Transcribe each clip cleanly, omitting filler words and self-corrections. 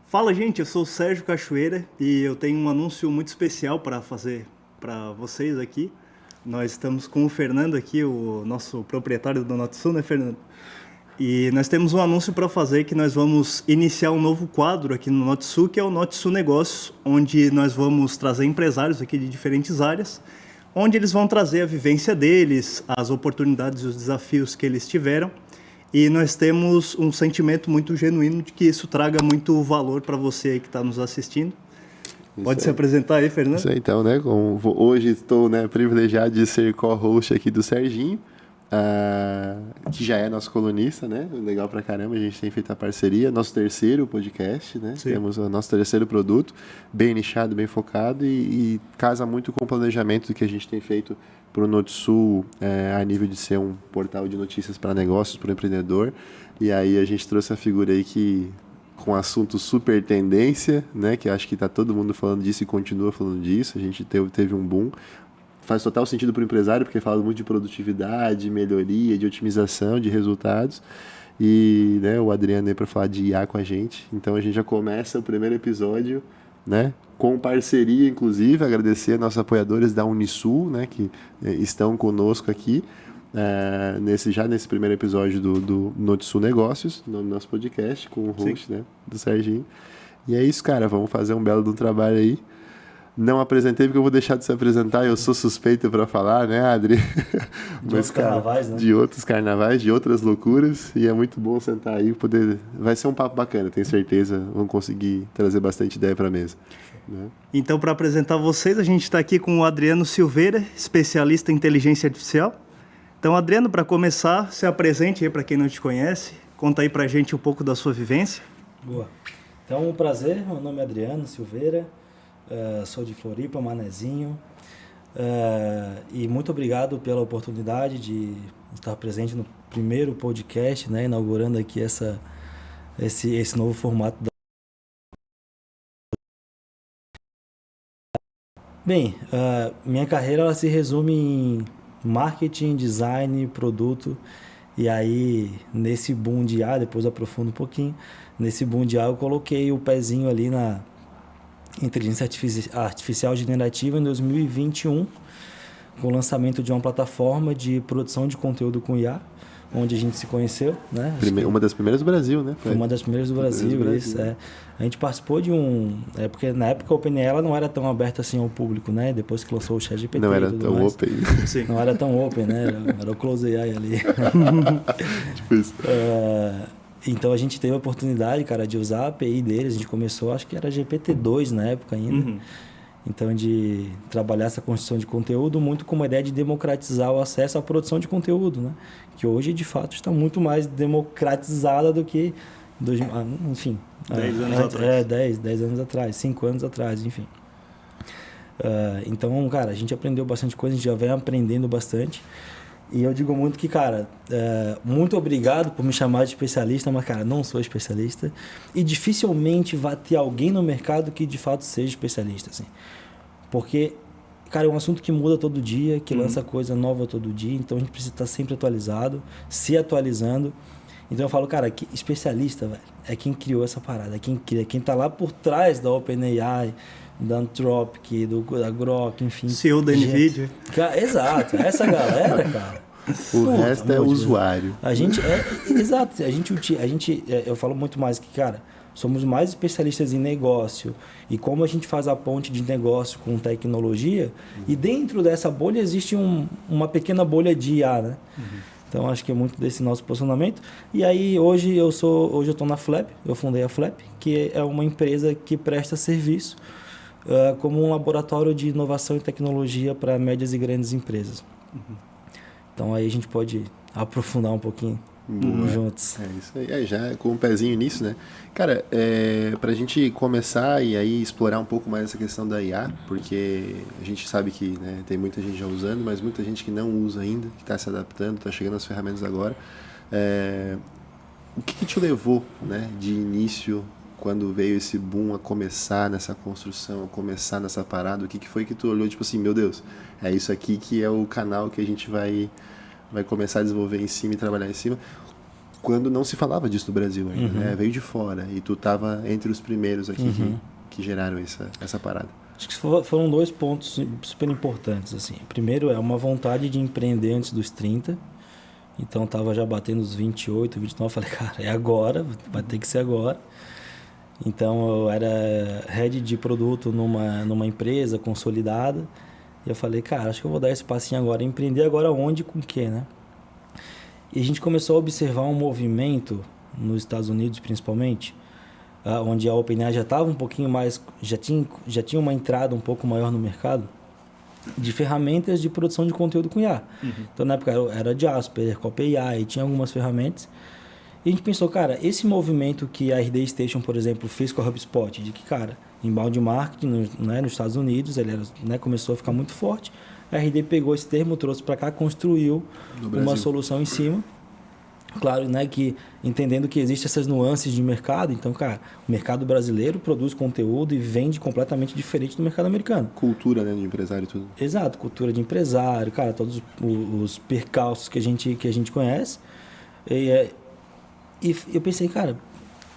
Fala, gente, eu sou o Sérgio Cachoeira e eu tenho um anúncio muito especial para fazer para vocês aqui. Nós estamos com o Fernando aqui, o nosso proprietário do Notsu, né, Fernando? E nós temos um anúncio para fazer que nós vamos iniciar um novo quadro aqui no Notsu, que é o Notsu Negócios, onde nós vamos trazer empresários aqui de diferentes áreas, onde eles vão trazer a vivência deles, as oportunidades e os desafios que eles tiveram. E nós temos um sentimento muito genuíno de que isso traga muito valor para você aí que está nos assistindo. Pode se apresentar aí, Fernando? Isso aí, então, né? Hoje estou, né, privilegiado de ser co-host aqui do Serginho, que já é nosso colunista, né? Legal pra caramba, a gente tem feito a parceria. Nosso terceiro podcast, né? Sim. Temos o nosso terceiro produto, bem nichado, bem focado e casa muito com o planejamento do que a gente tem feito para o Notsu, a nível de ser um portal de notícias para negócios, para o empreendedor. E aí a gente trouxe a figura aí que, com assunto super tendência, né, que acho que está todo mundo falando disso e continua falando disso. A gente teve um boom. Faz total sentido para o empresário, porque fala muito de produtividade, melhoria, de otimização de resultados. E, né, o Adriano aí para falar de IA com a gente. Então a gente já começa o primeiro episódio, né, com parceria, inclusive, agradecer a nossos apoiadores da Unisul, né, que estão conosco aqui nesse primeiro episódio do Notsu Negócios, no nosso podcast, com o host, né, do Serginho. E é isso, cara, vamos fazer um belo do trabalho aí. Não apresentei porque eu vou deixar de se apresentar, eu sou suspeito para falar, né, Adri? De outros carnavais, né? De outros carnavais, de outras loucuras, e é muito bom sentar aí, vai ser um papo bacana, tenho certeza, vamos conseguir trazer bastante ideia para a mesa. Né? Então, para apresentar vocês, a gente está aqui com o Adriano Silveira, especialista em inteligência artificial. Então, Adriano, para começar, se apresente aí para quem não te conhece, conta aí para a gente um pouco da sua vivência. Boa. Então, um prazer, meu nome é Adriano Silveira, sou de Floripa, Manezinho, e muito obrigado pela oportunidade de estar presente no primeiro podcast, né, inaugurando aqui esse novo formato. Bem, minha carreira ela se resume em marketing, design, produto, e aí nesse boom de IA, depois aprofundo um pouquinho, nesse boom de IA eu coloquei o pezinho ali na inteligência artificial generativa em 2021, com o lançamento de uma plataforma de produção de conteúdo com IA, onde a gente se conheceu, né? Uma das primeiras do Brasil, né? Foi uma das primeiras do Brasil, isso. A gente participou de porque na época a OpenAI ela não era tão aberta assim ao público, né? Depois que lançou o ChatGPT não e era tudo tão mais. open. Sim. Não era tão open, né? Era o Close AI ali. Tipo isso. Então a gente teve a oportunidade, cara, de usar a API deles. A gente começou, acho que era GPT-2 na época ainda. Uhum. Então, de trabalhar essa construção de conteúdo muito com uma ideia de democratizar o acesso à produção de conteúdo, né? Que hoje, de fato, está muito mais democratizada do que, enfim... 10 anos atrás. 10 anos atrás, 5 anos atrás, enfim. Então, cara, a gente aprendeu bastante coisa, a gente já vem aprendendo bastante. E eu digo muito que, cara, muito obrigado por me chamar de especialista, mas, cara, não sou especialista. E dificilmente vai ter alguém no mercado que, de fato, seja especialista, assim. Porque, cara, é um assunto que muda todo dia, que lança coisa nova todo dia. Então, a gente precisa estar sempre atualizado, se atualizando. Então, eu falo, cara, que especialista, velho, é quem criou essa parada, é quem cria, quem tá lá por trás da OpenAI, da Anthropic, da Grok, enfim. CEO da NVIDIA. Exato, essa galera, cara. O resto é usuário. A gente exato, eu falo muito mais que, cara, somos mais especialistas em negócio e como a gente faz a ponte de negócio com tecnologia, e dentro dessa bolha existe uma pequena bolha de IA, né? Então, acho que é muito desse nosso posicionamento. E aí, hoje eu estou na Flap, eu fundei a Flap, que é uma empresa que presta serviço como um laboratório de inovação e tecnologia para médias e grandes empresas. Então, aí a gente pode aprofundar um pouquinho juntos. É isso aí, já com um pezinho nisso, né? Cara, pra gente começar e aí explorar um pouco mais essa questão da IA, porque a gente sabe que, né, tem muita gente já usando, mas muita gente que não usa ainda, que está se adaptando, está chegando às ferramentas agora. O que te levou, né, de início, quando veio esse boom a começar nessa construção, a começar nessa parada? O que foi que tu olhou, tipo assim, meu Deus, é isso aqui que é o canal que a gente vai começar a desenvolver em cima e trabalhar em cima? quando não se falava disso no Brasil ainda, né? Veio de fora e tu estava entre os primeiros aqui que geraram essa parada. Acho que foram 2 pontos super importantes, assim. Primeiro é uma vontade de empreender antes dos 30. Então tava já batendo os 28, 29, falei, cara, é agora, vai ter que ser agora. Então eu era head de produto numa empresa consolidada. E eu falei, cara, acho que eu vou dar esse passinho agora, empreender agora onde e com o quê, né? E a gente começou a observar um movimento nos Estados Unidos, principalmente, onde a OpenAI já estava um pouquinho mais, já tinha uma entrada um pouco maior no mercado de ferramentas de produção de conteúdo com IA. Então na época era Jasper, Copy AI, tinha algumas ferramentas. E a gente pensou, cara, esse movimento que a RD Station, por exemplo, fez com a HubSpot, de que, cara, inbound marketing nos Estados Unidos, ele era, né, começou a ficar muito forte. A RD pegou esse termo, trouxe para cá, construiu uma solução em cima. Claro, né, que entendendo que existem essas nuances de mercado, então, cara, o mercado brasileiro produz conteúdo e vende completamente diferente do mercado americano. Cultura, né, de empresário e tudo. Exato, cultura de empresário, cara, todos os percalços que a gente conhece. E eu pensei, cara,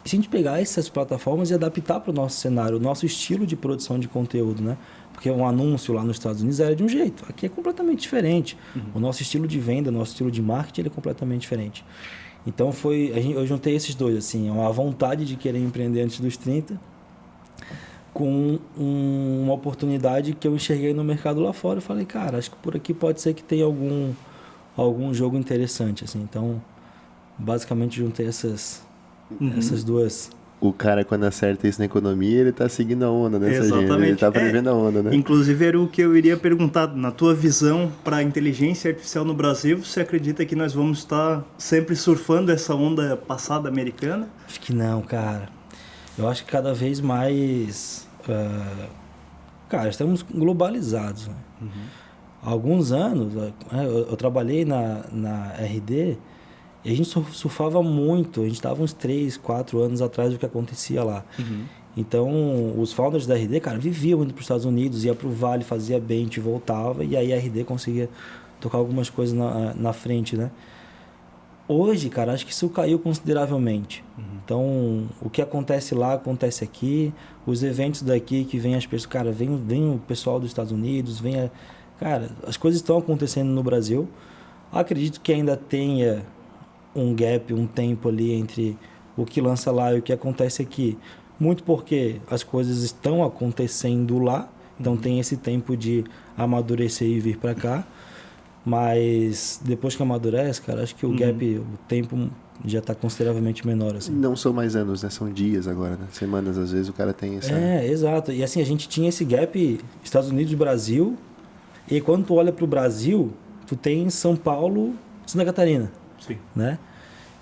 se a gente pegar essas plataformas e adaptar para o nosso cenário, o nosso estilo de produção de conteúdo, né? Porque um anúncio lá nos Estados Unidos era de um jeito, aqui é completamente diferente. O nosso estilo de venda, o nosso estilo de marketing, ele é completamente diferente. Então eu juntei esses dois, assim, uma vontade de querer empreender antes dos 30 com uma oportunidade que eu enxerguei no mercado lá fora. Eu falei, cara, acho que por aqui pode ser que tenha algum jogo interessante, assim. Então, basicamente juntei essas duas. O cara, quando acerta isso na economia, ele tá seguindo a onda, né? Exatamente. Ele tá prevendo a onda, né? Inclusive, era o que eu iria perguntar. Na tua visão para a inteligência artificial no Brasil, você acredita que nós vamos estar sempre surfando essa onda passada americana? Acho que não, cara. Eu acho que cada vez mais... cara, estamos globalizados, né? Há alguns anos, eu trabalhei na RD... E a gente surfava muito, a gente estava uns 3, 4 anos atrás do que acontecia lá. Então, os founders da RD, cara, viviam indo para os Estados Unidos, ia para o Vale, fazia bench, voltava, e aí a RD conseguia tocar algumas coisas na frente, né? Hoje, cara, acho que isso caiu consideravelmente. Então, o que acontece lá, acontece aqui. Os eventos daqui que vem as pessoas, cara, vem o pessoal dos Estados Unidos, cara, as coisas estão acontecendo no Brasil. Acredito que ainda tenha um gap, um tempo ali entre o que lança lá e o que acontece aqui. Muito porque as coisas estão acontecendo lá, então tem esse tempo de amadurecer e vir para cá. Mas depois que amadurece, cara, acho que o gap, o tempo já está consideravelmente menor, assim. Não são mais anos, né? São dias agora, né? Semanas, às vezes, o cara tem essa... Exato. E assim, a gente tinha esse gap Estados Unidos e Brasil, e quando tu olha para o Brasil, tu tem São Paulo, Santa Catarina. Sim. Né?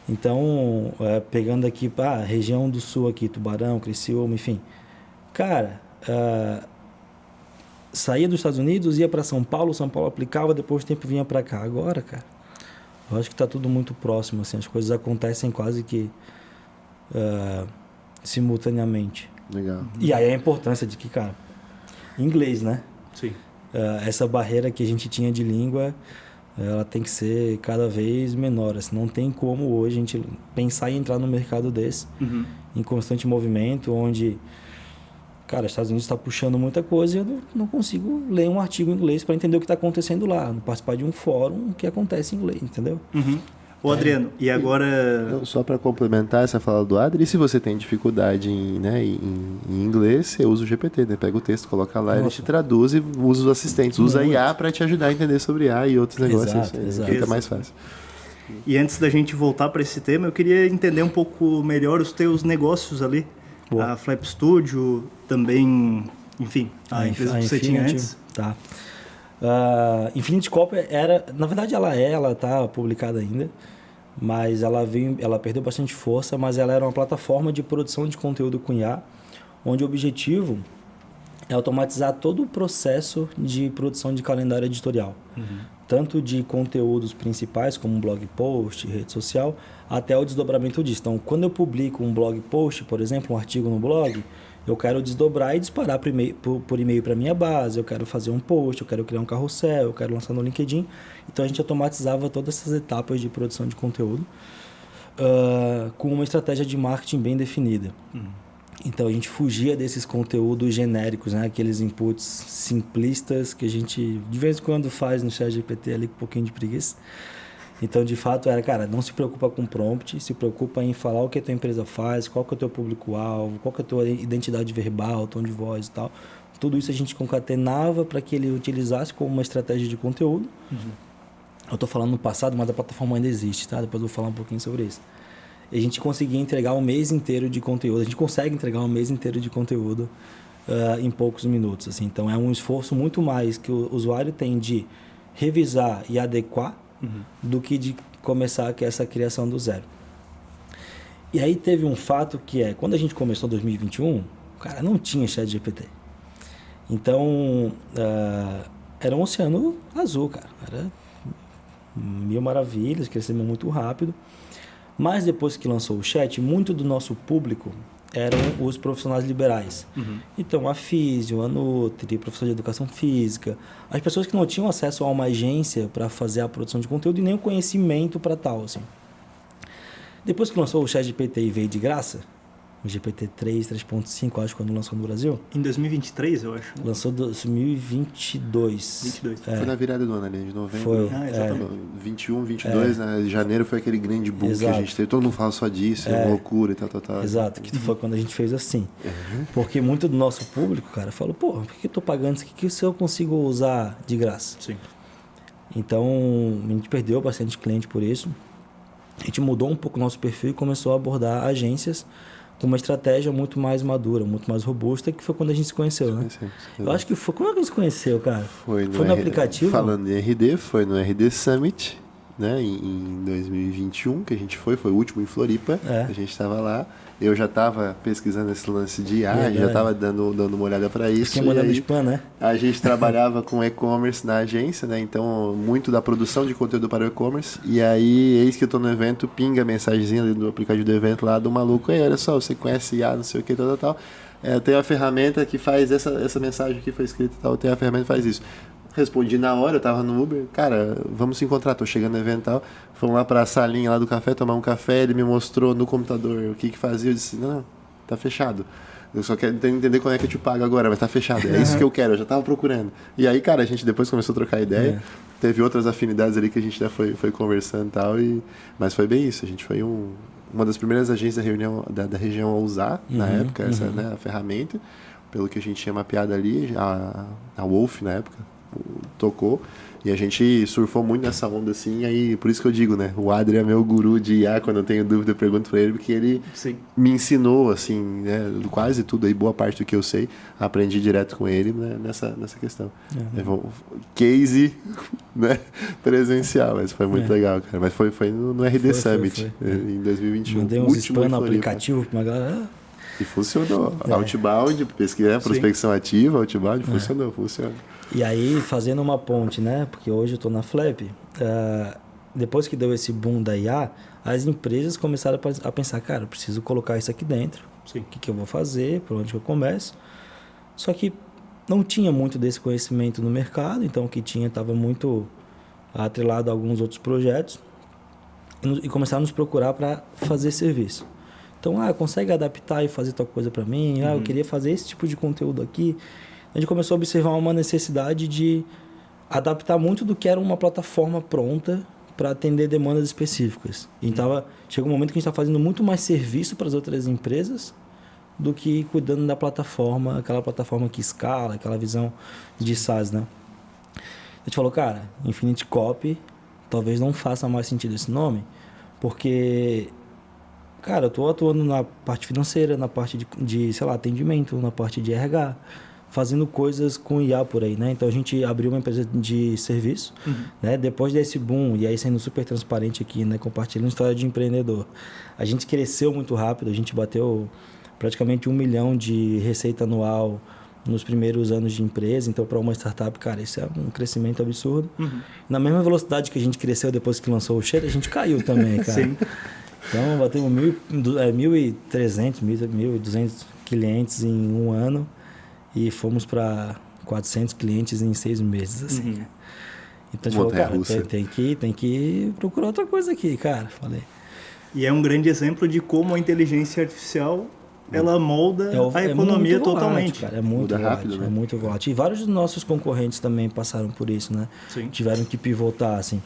Então, pegando aqui para a região do sul aqui, Tubarão, Criciúma, enfim. Cara, saía dos Estados Unidos, ia para São Paulo aplicava, depois do tempo vinha para cá. Agora, cara, eu acho que está tudo muito próximo, assim, as coisas acontecem quase que simultaneamente. Legal. E aí a importância de que, cara, inglês, né? Sim. Essa barreira que a gente tinha de língua, ela tem que ser cada vez menor. Assim, não tem como hoje a gente pensar em entrar no mercado desse, em constante movimento, onde, cara, os Estados Unidos está puxando muita coisa e eu não consigo ler um artigo em inglês para entender o que está acontecendo lá, não participar de um fórum que acontece em inglês, entendeu? Ô Adriano, e agora... Só para complementar essa fala do Adri, e se você tem dificuldade em inglês, você usa o GPT, né? Pega o texto, coloca lá, ele te traduz e usa os assistentes. Usa a IA para te ajudar a entender sobre IA e outros negócios. Exato. Fica mais fácil. E antes da gente voltar para esse tema, eu queria entender um pouco melhor os teus negócios ali. Boa. A Flap Studio, também, enfim, a empresa que você tinha antes. Tá. Infinity Copy era, na verdade ela tá publicada ainda, mas ela perdeu bastante força, mas ela era uma plataforma de produção de conteúdo com IA, onde o objetivo é automatizar todo o processo de produção de calendário editorial, tanto de conteúdos principais como blog post, rede social, até o desdobramento disso. Então, quando eu publico um blog post, por exemplo, um artigo no blog, eu quero desdobrar e disparar por e-mail para minha base, eu quero fazer um post, eu quero criar um carrossel, eu quero lançar no LinkedIn. Então a gente automatizava todas essas etapas de produção de conteúdo. com uma estratégia de marketing bem definida. Então a gente fugia desses conteúdos genéricos, né? Aqueles inputs simplistas que a gente de vez em quando faz no ChatGPT ali com um pouquinho de preguiça. Então, de fato, era, cara, não se preocupa com prompt, se preocupa em falar o que a tua empresa faz, qual que é o teu público-alvo, qual que é a tua identidade verbal, tom de voz e tal. Tudo isso a gente concatenava para que ele utilizasse como uma estratégia de conteúdo. Eu estou falando no passado, mas a plataforma ainda existe, tá? Depois eu vou falar um pouquinho sobre isso. E a gente conseguia entregar um mês inteiro de conteúdo. A gente consegue entregar um mês inteiro de conteúdo em poucos minutos. Assim. Então, é um esforço muito mais que o usuário tem de revisar e adequar do que de começar essa criação do zero. E aí teve um fato que quando a gente começou em 2021, cara, não tinha ChatGPT. Então, era um oceano azul, cara. Era mil maravilhas, crescemos muito rápido. Mas depois que lançou o chat, muito do nosso público eram os profissionais liberais. Então, a físio, a nutri, professor de educação física, as pessoas que não tinham acesso a uma agência para fazer a produção de conteúdo e nem o conhecimento para tal. Assim. Depois que lançou o ChatGPT e veio de graça, o GPT-3, 3.5, acho, quando lançou no Brasil. Em 2023, eu acho. Lançou em 2022. 22. Foi na virada do ano ali, de novembro. Foi. Exatamente. 21, 22, né? Janeiro foi aquele grande boom que a gente teve. Todo mundo fala só disso, é uma loucura e tal. Exato, que foi quando a gente fez assim. Porque muito do nosso público, cara, falou, pô, por que eu tô pagando isso aqui que se eu consigo usar de graça? Sim. Então, a gente perdeu bastante cliente por isso. A gente mudou um pouco o nosso perfil e começou a abordar agências com uma estratégia muito mais madura, muito mais robusta, que foi quando a gente se conheceu, né? Eu acho que foi... Como é que a gente se conheceu, cara? Foi no aplicativo? Falando em RD, foi no RD Summit, né? Em 2021, que a gente foi o último em Floripa. A gente estava lá. Eu já estava pesquisando esse lance de IA, já estava dando uma olhada para isso. Fiquei mandando spam, né? A gente trabalhava com e-commerce na agência, né? Então, muito da produção de conteúdo para o e-commerce. E aí, eis que eu tô no evento, pinga a mensagenzinha ali do aplicativo do evento lá do maluco. Aí, olha só, você conhece IA, não sei o que, tal. Tem a ferramenta que faz essa mensagem que foi escrita e tal. Tem a ferramenta que faz isso. Respondi na hora, eu tava no Uber, cara, vamos se encontrar, tô chegando no evento e tal. Fomos lá pra salinha lá do café, tomar um café, ele me mostrou no computador o que fazia, eu disse, não, tá fechado. Eu só quero entender como é que eu te pago agora, mas tá fechado, é isso que eu quero, eu já tava procurando. E aí, cara, a gente depois começou a trocar ideia, teve outras afinidades ali que a gente já foi conversando e tal, mas foi bem isso, a gente foi uma das primeiras agências da região a usar, na época, essa né, a ferramenta, pelo que a gente tinha mapeado ali, a Wolf na época, tocou e a gente surfou muito nessa onda assim, aí por isso que eu digo, né, o Adri é meu guru de IA, quando eu tenho dúvida eu pergunto pra ele, porque ele me ensinou assim, né, quase tudo aí, boa parte do que eu sei, aprendi direto com ele, né, nessa questão. Case, né, presencial, mas foi muito legal, cara, mas foi no RD Summit em 2021. Mandei uns spam no aplicativo pra uma galera. E funcionou. Outbound, pesquisa, prospecção ativa, outbound, funcionou. E aí, fazendo uma ponte, né? Porque hoje eu estou na Flap, depois que deu esse boom da IA, as empresas começaram a pensar, cara, eu preciso colocar isso aqui dentro. O que eu vou fazer? Por onde que eu começo? Só que não tinha muito desse conhecimento no mercado, então o que tinha estava muito atrelado a alguns outros projetos e começaram a nos procurar para fazer serviço. Então, consegue adaptar e fazer tal coisa para mim? Eu queria fazer esse tipo de conteúdo aqui. A gente começou a observar uma necessidade de adaptar muito do que era uma plataforma pronta para atender demandas específicas. E chegou um momento que a gente está fazendo muito mais serviço para as outras empresas do que cuidando da plataforma, aquela plataforma que escala, aquela visão de SaaS, né? A gente falou, cara, Infinity Copy, talvez não faça mais sentido esse nome, porque... Cara, eu estou atuando na parte financeira, na parte de sei lá, atendimento, na parte de RH, fazendo coisas com IA por aí, né? Então, a gente abriu uma empresa de serviço, né? Depois desse boom, e aí sendo super transparente aqui, né? Compartilhando história de empreendedor. A gente cresceu muito rápido, a gente bateu praticamente 1 milhão de receita anual nos primeiros anos de empresa. Então, para uma startup, cara, isso é um crescimento absurdo. Na mesma velocidade que a gente cresceu depois que lançou o Share, a gente caiu também, cara. Sim. Então, batemos 1.300, 1.200 clientes em um ano e fomos para 400 clientes em 6 meses, assim. Então, a gente falou, cara, tem que procurar outra coisa aqui, cara. Falei. E é um grande exemplo de como a inteligência artificial ela molda a economia muito volátil, totalmente. Cara, é muito Muda volátil, rápido, né? é muito volátil. E vários dos nossos concorrentes também passaram por isso, né? Sim. Tiveram que pivotar, assim.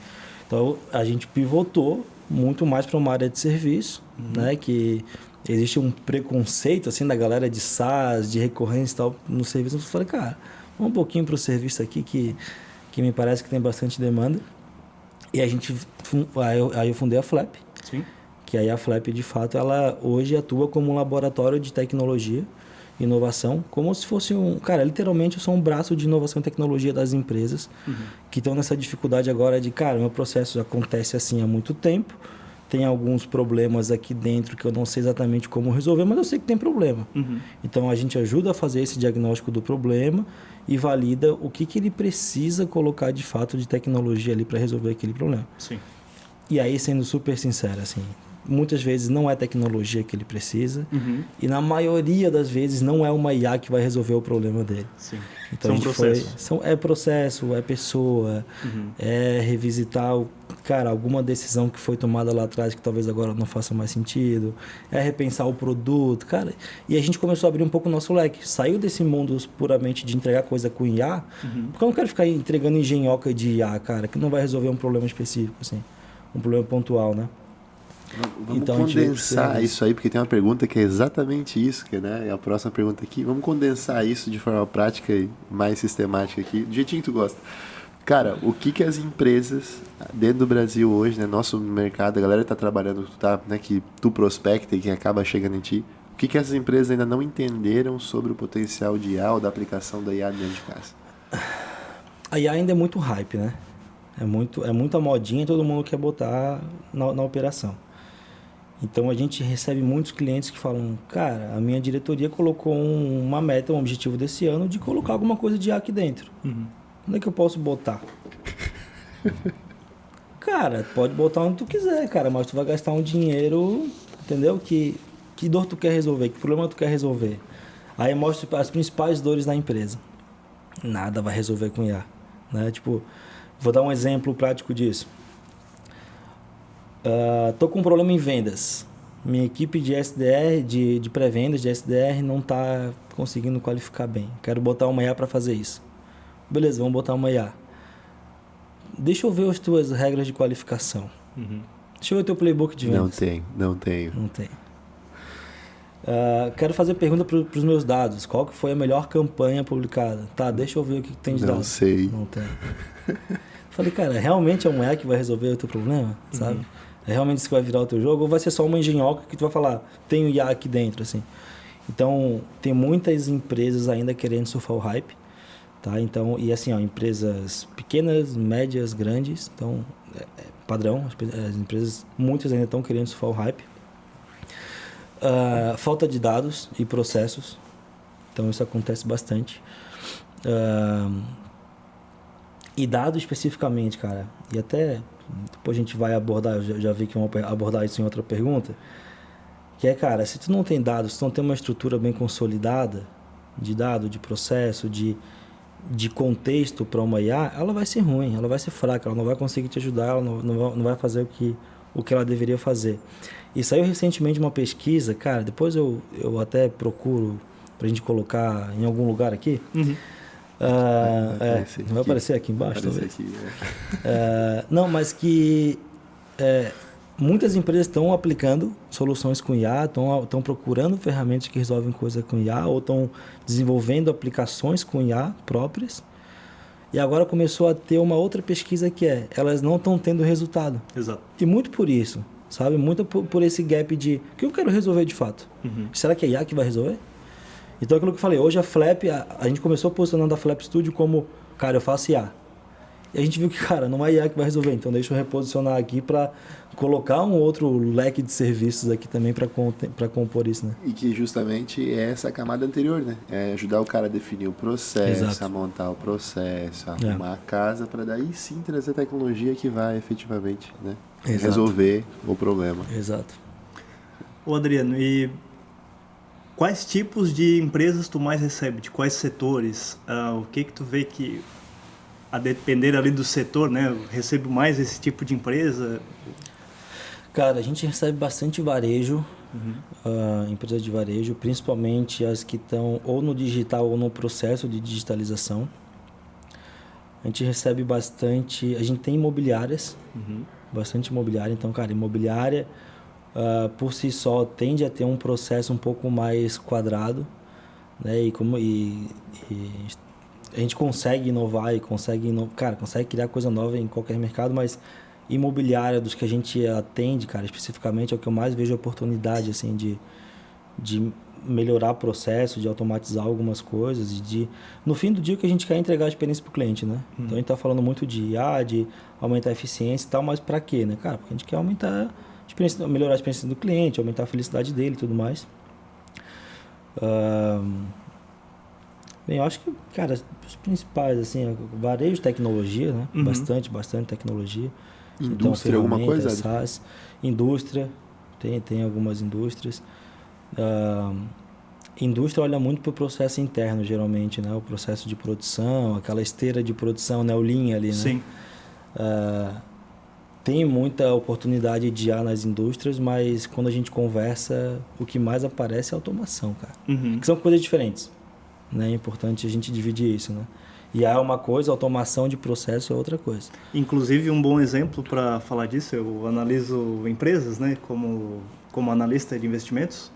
Então, a gente pivotou muito mais para uma área de serviço, né? Que existe um preconceito, assim, da galera de SaaS, de recorrência e tal, no serviço. Eu falei, cara, vamos um pouquinho para o serviço aqui, que me parece que tem bastante demanda. E aí eu fundei a Flap. Sim. Que aí a Flap, de fato, ela hoje atua como um laboratório de tecnologia, inovação, como se fosse Cara, literalmente eu sou um braço de inovação e tecnologia das empresas que estão nessa dificuldade agora de, cara, meu processo acontece assim há muito tempo, tem alguns problemas aqui dentro que eu não sei exatamente como resolver, mas eu sei que tem problema. Então a gente ajuda a fazer esse diagnóstico do problema e valida o que ele precisa colocar de fato de tecnologia ali para resolver aquele problema. Sim. E aí, sendo super sincero, assim, muitas vezes não é tecnologia que ele precisa e na maioria das vezes não é uma IA que vai resolver o problema dele. Sim. Então, é processo, é pessoa, é revisitar alguma decisão que foi tomada lá atrás que talvez agora não faça mais sentido, é repensar o produto, cara. E a gente começou a abrir um pouco o nosso leque. Saiu desse mundo puramente de entregar coisa com IA, porque eu não quero ficar entregando engenhoca de IA, cara, que não vai resolver um problema específico, assim, um problema pontual, né? Vamos então, condensar isso aí, porque tem uma pergunta que é exatamente isso, que, né? É a próxima pergunta aqui. Vamos condensar isso de forma prática e mais sistemática aqui, do jeitinho que tu gosta. Cara, o que as empresas dentro do Brasil hoje, né? Nosso mercado, a galera que tá trabalhando, né? Que tu prospecta e que acaba chegando em ti, o que essas empresas ainda não entenderam sobre o potencial de IA ou da aplicação da IA dentro de casa? A IA ainda é muito hype, né? É muita modinha, todo mundo quer botar na operação. Então, a gente recebe muitos clientes que falam, cara, a minha diretoria colocou uma meta, um objetivo desse ano de colocar alguma coisa de IA aqui dentro. Onde é que eu posso botar? Cara, pode botar onde tu quiser, cara, mas tu vai gastar um dinheiro, entendeu? Que dor tu quer resolver, que problema tu quer resolver. Aí mostra as principais dores da empresa. Nada vai resolver com IA, né? Tipo, vou dar um exemplo prático disso. Tô com um problema em vendas. Minha equipe de SDR, de pré-vendas, de SDR, não está conseguindo qualificar bem. Quero botar uma IA para fazer isso. Beleza, vamos botar uma IA. Deixa eu ver as tuas regras de qualificação. Deixa eu ver o teu playbook de vendas. Não tenho. Não tem. Quero fazer pergunta para os meus dados. Qual que foi a melhor campanha publicada? Tá, deixa eu ver o que tem de dados. Não sei. Não tem. Falei, cara, realmente é uma IA que vai resolver o teu problema, sabe? É realmente isso que vai virar o teu jogo? Ou vai ser só uma engenhoca que tu vai falar, tenho IA aqui dentro, assim? Então, tem muitas empresas ainda querendo surfar o hype, tá? Então, e assim, ó, empresas pequenas, médias, grandes, então, padrão, as empresas, muitas ainda estão querendo surfar o hype. Falta de dados e processos, então isso acontece bastante. E dados especificamente, cara, e até depois a gente vai abordar, eu já vi que vamos abordar isso em outra pergunta, que é, cara, se tu não tem dados, se tu não tem uma estrutura bem consolidada de dado, de processo, de contexto para uma IA, ela vai ser ruim, ela vai ser fraca, ela não vai conseguir te ajudar, ela não vai fazer o que ela deveria fazer. E saiu recentemente uma pesquisa, cara, depois eu até procuro pra gente colocar em algum lugar aqui. Vai aparecer aqui embaixo, talvez. Não, mas que muitas empresas estão aplicando soluções com IA, estão procurando ferramentas que resolvem coisa com IA, ou estão desenvolvendo aplicações com IA próprias. E agora começou a ter uma outra pesquisa que elas não estão tendo resultado. Exato. E muito por isso, sabe? Muito por esse gap de o que eu quero resolver de fato. Será que é IA que vai resolver? Então, aquilo que eu falei, hoje a Flap, a gente começou posicionando a Flap Studio como, cara, eu faço IA. E a gente viu que, cara, não é IA que vai resolver. Então, deixa eu reposicionar aqui para colocar um outro leque de serviços aqui também para compor isso, né? E que justamente é essa camada anterior, né? É ajudar o cara a definir o processo, Exato. a montar o processo, a arrumar a casa, para daí sim trazer tecnologia que vai efetivamente, né? Exato. Resolver o problema. Exato. Ô Adriano, e quais tipos de empresas tu mais recebe? De quais setores? O que tu vê que, a depender ali do setor, né? Eu recebo mais esse tipo de empresa? Cara, a gente recebe bastante varejo, empresas de varejo, principalmente as que estão ou no digital ou no processo de digitalização. A gente recebe bastante... A gente tem imobiliárias, bastante imobiliária. Então, cara, imobiliária, por si só, tende a ter um processo um pouco mais quadrado, né? E a gente consegue inovar e consegue criar coisa nova em qualquer mercado, mas imobiliária, dos que a gente atende, cara, especificamente, é o que eu mais vejo oportunidade, assim, de melhorar processo, de automatizar algumas coisas e no fim do dia, o que a gente quer é entregar a experiência para o cliente, né? Então, a gente está falando muito de aumentar a eficiência e tal, mas para quê, né, cara? Porque a gente quer melhorar a experiência do cliente, aumentar a felicidade dele e tudo mais. Bem, eu acho que, cara, os principais, assim, varejo, tecnologia, né? Bastante tecnologia. Indústria, então, alguma coisa? SaaS, indústria, tem algumas indústrias. Indústria olha muito para o processo interno, geralmente, né? O processo de produção, aquela esteira de produção, né? O Lean ali, né? Sim. Tem muita oportunidade de IA nas indústrias, mas quando a gente conversa, o que mais aparece é a automação, cara. Que são coisas diferentes, né? É importante a gente dividir isso, né? IA é uma coisa, automação de processo é outra coisa. Inclusive, um bom exemplo para falar disso, eu analiso empresas, né, como analista de investimentos,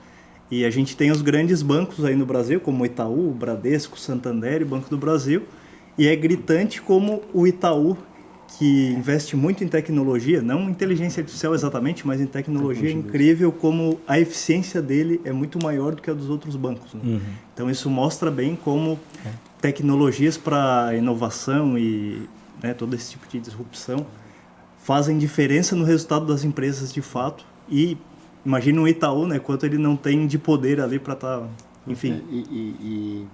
e a gente tem os grandes bancos aí no Brasil, como o Itaú, o Bradesco, Santander e Banco do Brasil, e é gritante como o Itaú, que investe muito em tecnologia, não inteligência artificial exatamente, mas em tecnologia, é incrível como a eficiência dele é muito maior do que a dos outros bancos, né? Então isso mostra bem como tecnologias para inovação e, né, todo esse tipo de disrupção fazem diferença no resultado das empresas de fato. E imagina um Itaú, né, quanto ele não tem de poder ali para estar, enfim. E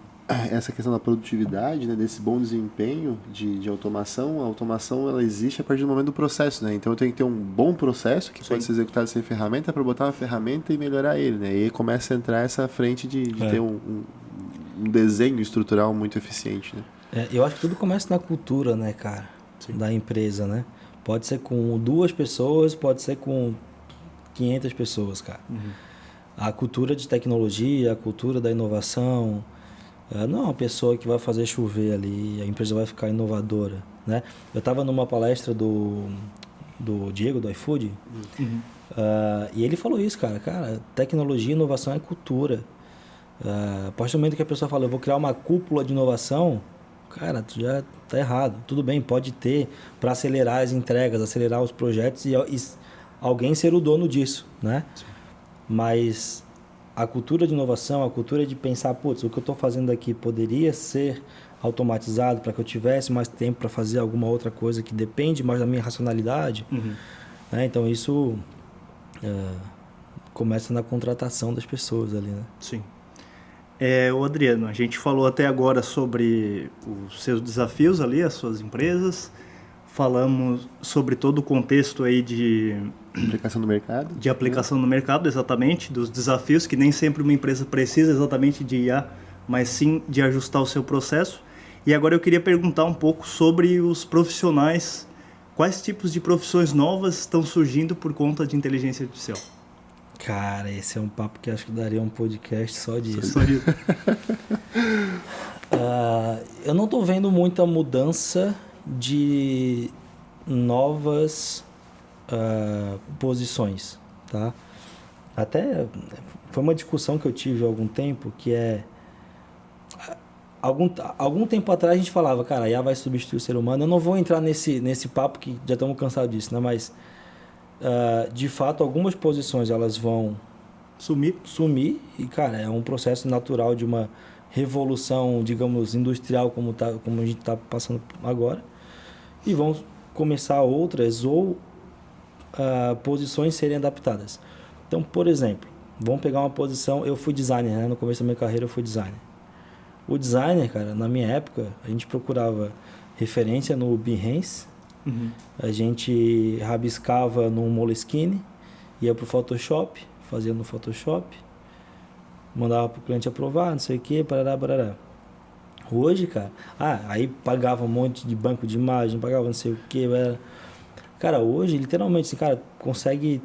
essa questão da produtividade, né, desse bom desempenho de automação, a automação ela existe a partir do momento do processo, né? Então eu tenho que ter um bom processo que pode ser executado sem ferramenta para botar uma ferramenta e melhorar ele, né? E aí começa a entrar essa frente de ter um desenho estrutural muito eficiente, né? Eu acho que tudo começa na cultura, né, cara? Da empresa, né? Pode ser com 2 pessoas, pode ser com 500 pessoas, cara. A cultura de tecnologia, a cultura da inovação, não é uma pessoa que vai fazer chover ali, a empresa vai ficar inovadora, né? Eu estava numa palestra do Diego, do iFood, e ele falou isso, cara, tecnologia e inovação é cultura. A partir do momento que a pessoa fala, eu vou criar uma cúpula de inovação, cara, tu já tá errado. Tudo bem, pode ter para acelerar as entregas, acelerar os projetos e alguém ser o dono disso, né? Sim. Mas a cultura de inovação, a cultura de pensar, putz, o que eu estou fazendo aqui poderia ser automatizado para que eu tivesse mais tempo para fazer alguma outra coisa que depende mais da minha racionalidade, né? Então isso começa na contratação das pessoas ali, né? Sim. O Adriano, a gente falou até agora sobre os seus desafios ali, as suas empresas, falamos sobre todo o contexto aí de aplicação no mercado. De aplicação no mercado, exatamente, dos desafios que nem sempre uma empresa precisa exatamente de IA, mas sim de ajustar o seu processo. E agora eu queria perguntar um pouco sobre os profissionais, quais tipos de profissões novas estão surgindo por conta de inteligência artificial? Cara, esse é um papo que acho que daria um podcast só disso. Só disso. Eu não estou vendo muita mudança de novas posições, tá? Até foi uma discussão que eu tive há algum tempo, que algum tempo atrás a gente falava, cara, a IA vai substituir o ser humano. Eu não vou entrar nesse papo que já estamos cansados disso, né? Mas de fato algumas posições elas vão sumir e, cara, é um processo natural de uma revolução, digamos, industrial como a gente está passando agora, e vão começar outras ou posições serem adaptadas. Então, por exemplo, vamos pegar uma posição, eu fui designer, né? No começo da minha carreira eu fui designer. O designer, cara, na minha época, a gente procurava referência no Behance, a gente rabiscava no Moleskine, ia pro Photoshop, fazia no Photoshop, mandava pro cliente aprovar, não sei o que, parará. Hoje, cara, aí pagava um monte de banco de imagem, pagava não sei o que, Cara, hoje, literalmente, esse cara consegue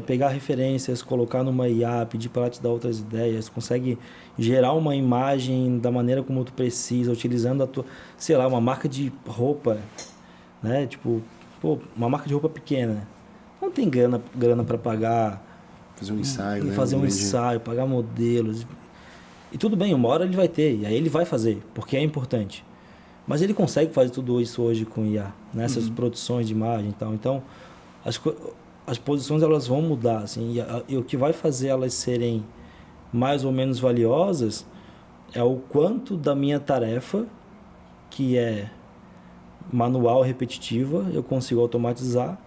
pegar referências, colocar numa IA, pedir para ela te dar outras ideias, consegue gerar uma imagem da maneira como tu precisa, utilizando a tua, sei lá, uma marca de roupa, né? Tipo, pô, uma marca de roupa pequena. Não tem grana para pagar, Fazer um ensaio, né? fazer um ensaio, pagar modelos. E tudo bem, uma hora ele vai ter, e aí ele vai fazer, porque é importante. Mas ele consegue fazer tudo isso hoje com IA, nessas produções de imagem e tal. Então, as posições elas vão mudar, assim, e o que vai fazer elas serem mais ou menos valiosas é o quanto da minha tarefa, que é manual, repetitiva, eu consigo automatizar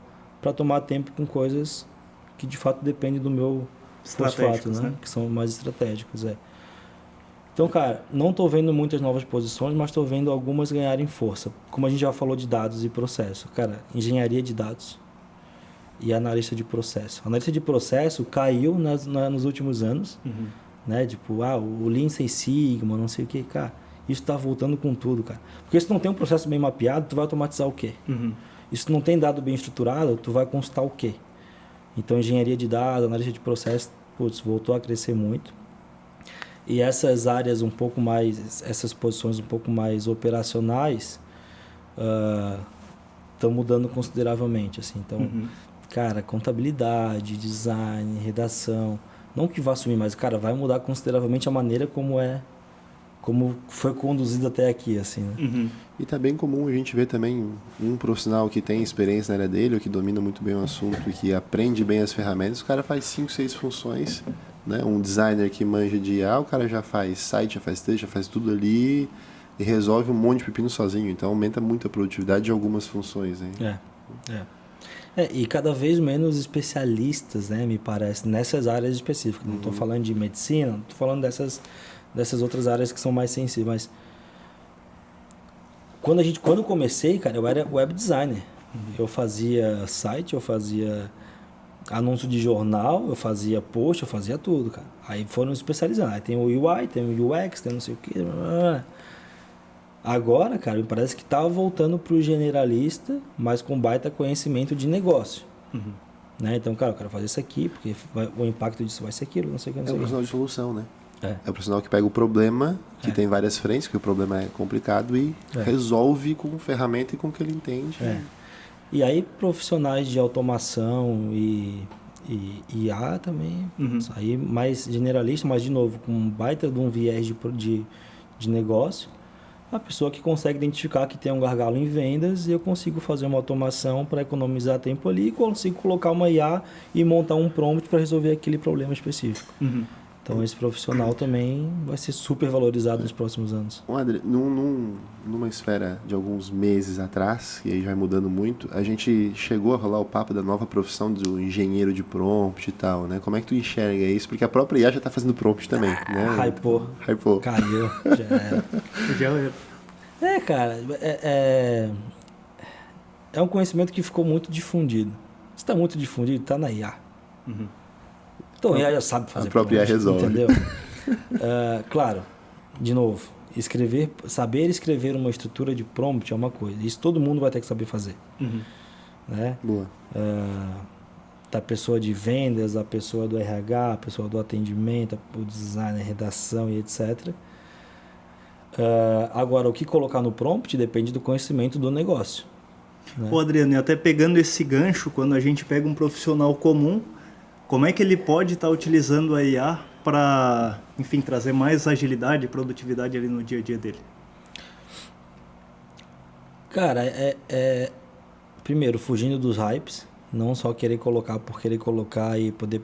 para tomar tempo com coisas que de fato dependem do meu fosfato, né? Que são mais estratégicos, Então, cara, não estou vendo muitas novas posições, mas estou vendo algumas ganharem força. Como a gente já falou de dados e processo. Cara, engenharia de dados e analista de processo. Analista de processo caiu nos últimos anos, né? Tipo, o Lean Six Sigma, não sei o que. Cara, isso está voltando com tudo, cara. Porque se não tem um processo bem mapeado, tu vai automatizar o quê? E se não tem dado bem estruturado, tu vai consultar o quê? Então, engenharia de dados, analista de processo, putz, voltou a crescer muito. E essas áreas um pouco mais, essas posições um pouco mais operacionais estão mudando consideravelmente, assim. Então, cara, contabilidade, design, redação, não que vá sumir, mas, cara, vai mudar consideravelmente a maneira como foi conduzido até aqui, assim, né? E tá bem comum a gente ver também um profissional que tem experiência na área dele, ou que domina muito bem o assunto e que aprende bem as ferramentas, o cara faz 5, 6 funções, né? Um designer que manja de IA, o cara já faz site, já faz texto, já faz tudo ali e resolve um monte de pepino sozinho. Então aumenta muito a produtividade de algumas funções, hein? E cada vez menos especialistas, né, me parece, nessas áreas específicas. Não estou falando de medicina, não estou falando dessas outras áreas que são mais sensíveis, mas quando eu comecei, cara, eu era web designer. Eu fazia site, eu fazia anúncio de jornal, eu fazia post, eu fazia tudo, cara. Aí foram especializando. Aí tem o UI, tem o UX, tem não sei o que. Agora, cara, me parece que tá voltando pro generalista, mas com baita conhecimento de negócio. Né? Então, cara, eu quero fazer isso aqui, porque o impacto disso vai ser aquilo, não sei o que. É um profissional de solução, né? É o profissional que pega o problema, que tem várias frentes, que o problema é complicado, e resolve com ferramenta e com o que ele entende. E aí, profissionais de automação e IA também, aí mais generalista, mas de novo, com um baita de um viés de negócio, a pessoa que consegue identificar que tem um gargalo em vendas e eu consigo fazer uma automação para economizar tempo ali e consigo colocar uma IA e montar um prompt para resolver aquele problema específico. Então, esse profissional também vai ser super valorizado nos próximos anos. André, numa esfera de alguns meses atrás, e aí vai mudando muito, a gente chegou a rolar o papo da nova profissão do engenheiro de prompt e tal, né? Como é que tu enxerga isso? Porque a própria IA já está fazendo prompt também, né? Hypou. Caiu. Já era. Cara, é um conhecimento que ficou muito difundido. Se está muito difundido, está na IA. Então, a IA já sabe fazer. A própria IA resolve. Entendeu? Claro, de novo, saber escrever uma estrutura de prompt é uma coisa. Isso todo mundo vai ter que saber fazer. Né? Boa. Da pessoa de vendas, a pessoa do RH, a pessoa do atendimento, o design, a redação e etc. Agora, o que colocar no prompt depende do conhecimento do negócio. Né? Pô, Adriano, e até pegando esse gancho, quando a gente pega um profissional comum, como é que ele pode estar utilizando a IA para, enfim, trazer mais agilidade e produtividade ali no dia a dia dele? Cara, primeiro, fugindo dos hypes, não só querer colocar por querer colocar e poder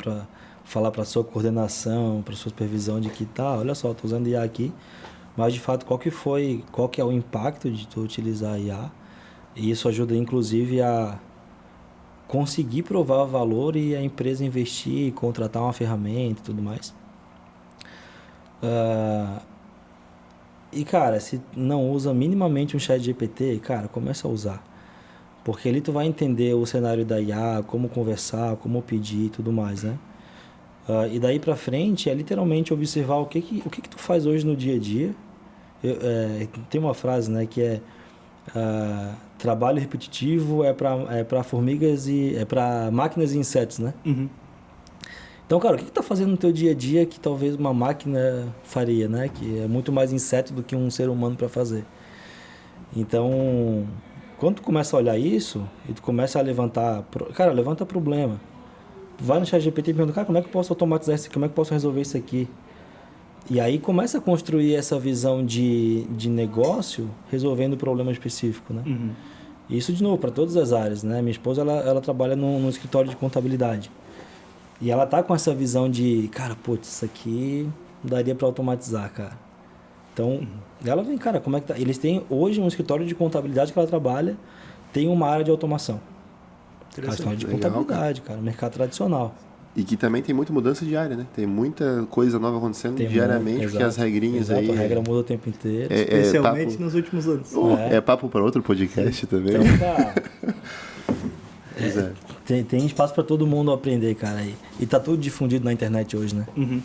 falar para sua coordenação, para sua supervisão de que olha só, estou usando IA aqui, mas de fato qual que é o impacto de tu utilizar a IA, e isso ajuda inclusive a conseguir provar valor e a empresa investir, contratar uma ferramenta e tudo mais. E cara, se não usa minimamente um chat GPT, cara, começa a usar. Porque ali tu vai entender o cenário da IA, como conversar, como pedir e tudo mais, né? E daí pra frente é literalmente observar o que tu faz hoje no dia a dia. Tem uma frase, né, que trabalho repetitivo é para formigas e é para máquinas e insetos, né? Uhum. Então, cara, o que tu tá fazendo no teu dia a dia que talvez uma máquina faria, né? Que é muito mais inseto do que um ser humano para fazer. Então, quando tu começa a olhar isso e tu começa a levantar... Cara, levanta problema. Tu vai no ChatGPT e pergunta, cara, como é que eu posso automatizar isso aqui? Como é que eu posso resolver isso aqui? E aí começa a construir essa visão de negócio resolvendo um problema específico, né? Uhum. Isso, de novo, para todas as áreas, né? Minha esposa, ela trabalha num escritório de contabilidade. E ela tá com essa visão de, cara, putz, isso aqui daria para automatizar, cara. Então, ela vem, cara, como é que tá? Eles têm hoje um escritório de contabilidade que ela trabalha, tem uma área de automação. Cara, escritório de contabilidade, cara, mercado tradicional. E que também tem muita mudança diária, né? Tem muita coisa nova acontecendo diariamente, porque as regrinhas aí... A regra muda o tempo inteiro. Especialmente nos últimos anos. É papo para outro podcast também. Então, cara... É. Tem espaço para todo mundo aprender, cara. E tá tudo difundido na internet hoje, né? Uhum.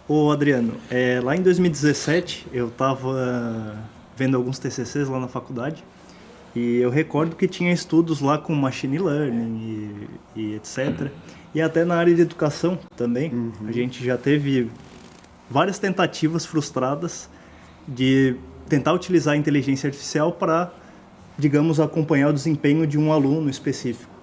Ô, Adriano, lá em 2017 eu tava vendo alguns TCCs lá na faculdade e eu recordo que tinha estudos lá com machine learning e etc. E até na área de educação também. A gente já teve várias tentativas frustradas de tentar utilizar a inteligência artificial para, digamos, acompanhar o desempenho de um aluno específico.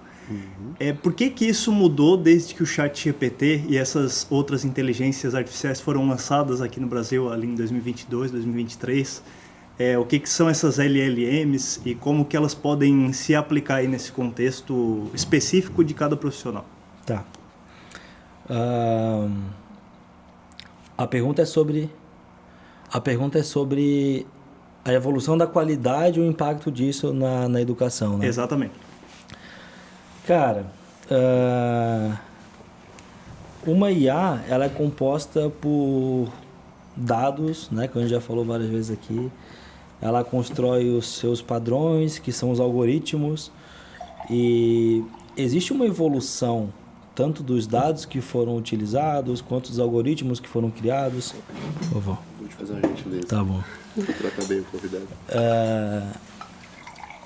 Por que isso mudou desde que o ChatGPT e essas outras inteligências artificiais foram lançadas aqui no Brasil ali em 2022, 2023? O que são essas LLMs e como que elas podem se aplicar aí nesse contexto específico de cada profissional? Tá. A pergunta é sobre a evolução da qualidade e o impacto disso na educação, né? Exatamente. Cara, uma IA, ela é composta por dados, né, que a gente já falou várias vezes aqui. Ela constrói os seus padrões, que são os algoritmos, e existe uma evolução tanto dos dados que foram utilizados, quanto dos algoritmos que foram criados. Por favor. Vou te fazer uma gentileza. Tá bom. Vou tratar bem o convidado.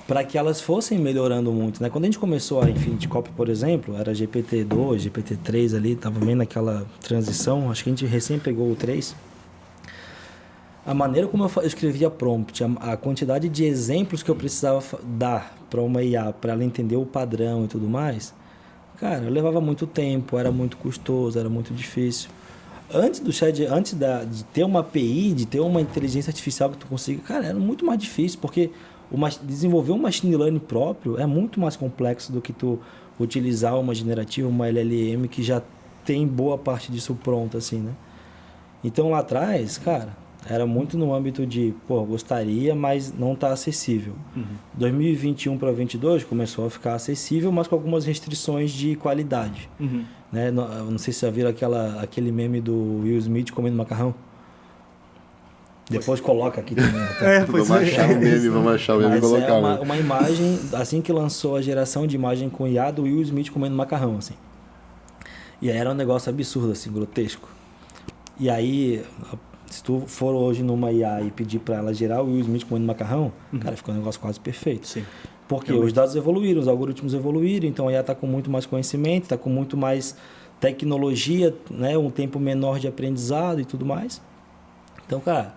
Para que elas fossem melhorando muito, né? Quando a gente começou a Infinity Copy, por exemplo, era GPT-2, GPT-3 ali, estava bem naquela transição, acho que a gente recém pegou o 3. A maneira como eu escrevia prompt, a quantidade de exemplos que eu precisava dar para uma IA, para ela entender o padrão e tudo mais, cara, levava muito tempo, era muito custoso, era muito difícil. Antes de ter uma API, de ter uma inteligência artificial que tu consiga, cara, era muito mais difícil, porque desenvolver um machine learning próprio é muito mais complexo do que tu utilizar uma generativa, uma LLM que já tem boa parte disso pronta, assim, né? Então lá atrás, cara, era muito no âmbito de, gostaria, mas não está acessível. 2021 para 2022 começou a ficar acessível, mas com algumas restrições de qualidade. Né? Não sei se já viram aquele meme do Will Smith comendo macarrão. Depois coloca aqui também. Vamos achar o meme e colocar. É uma imagem, assim que lançou a geração de imagem com IA do Will Smith comendo macarrão, assim. E aí era um negócio absurdo, assim, grotesco. E aí, se tu for hoje numa IA e pedir para ela gerar o Will Smith comendo macarrão, cara, fica um negócio quase perfeito. Sim. Porque os dados evoluíram, os algoritmos evoluíram, então a IA está com muito mais conhecimento, está com muito mais tecnologia, né, um tempo menor de aprendizado e tudo mais. Então, cara...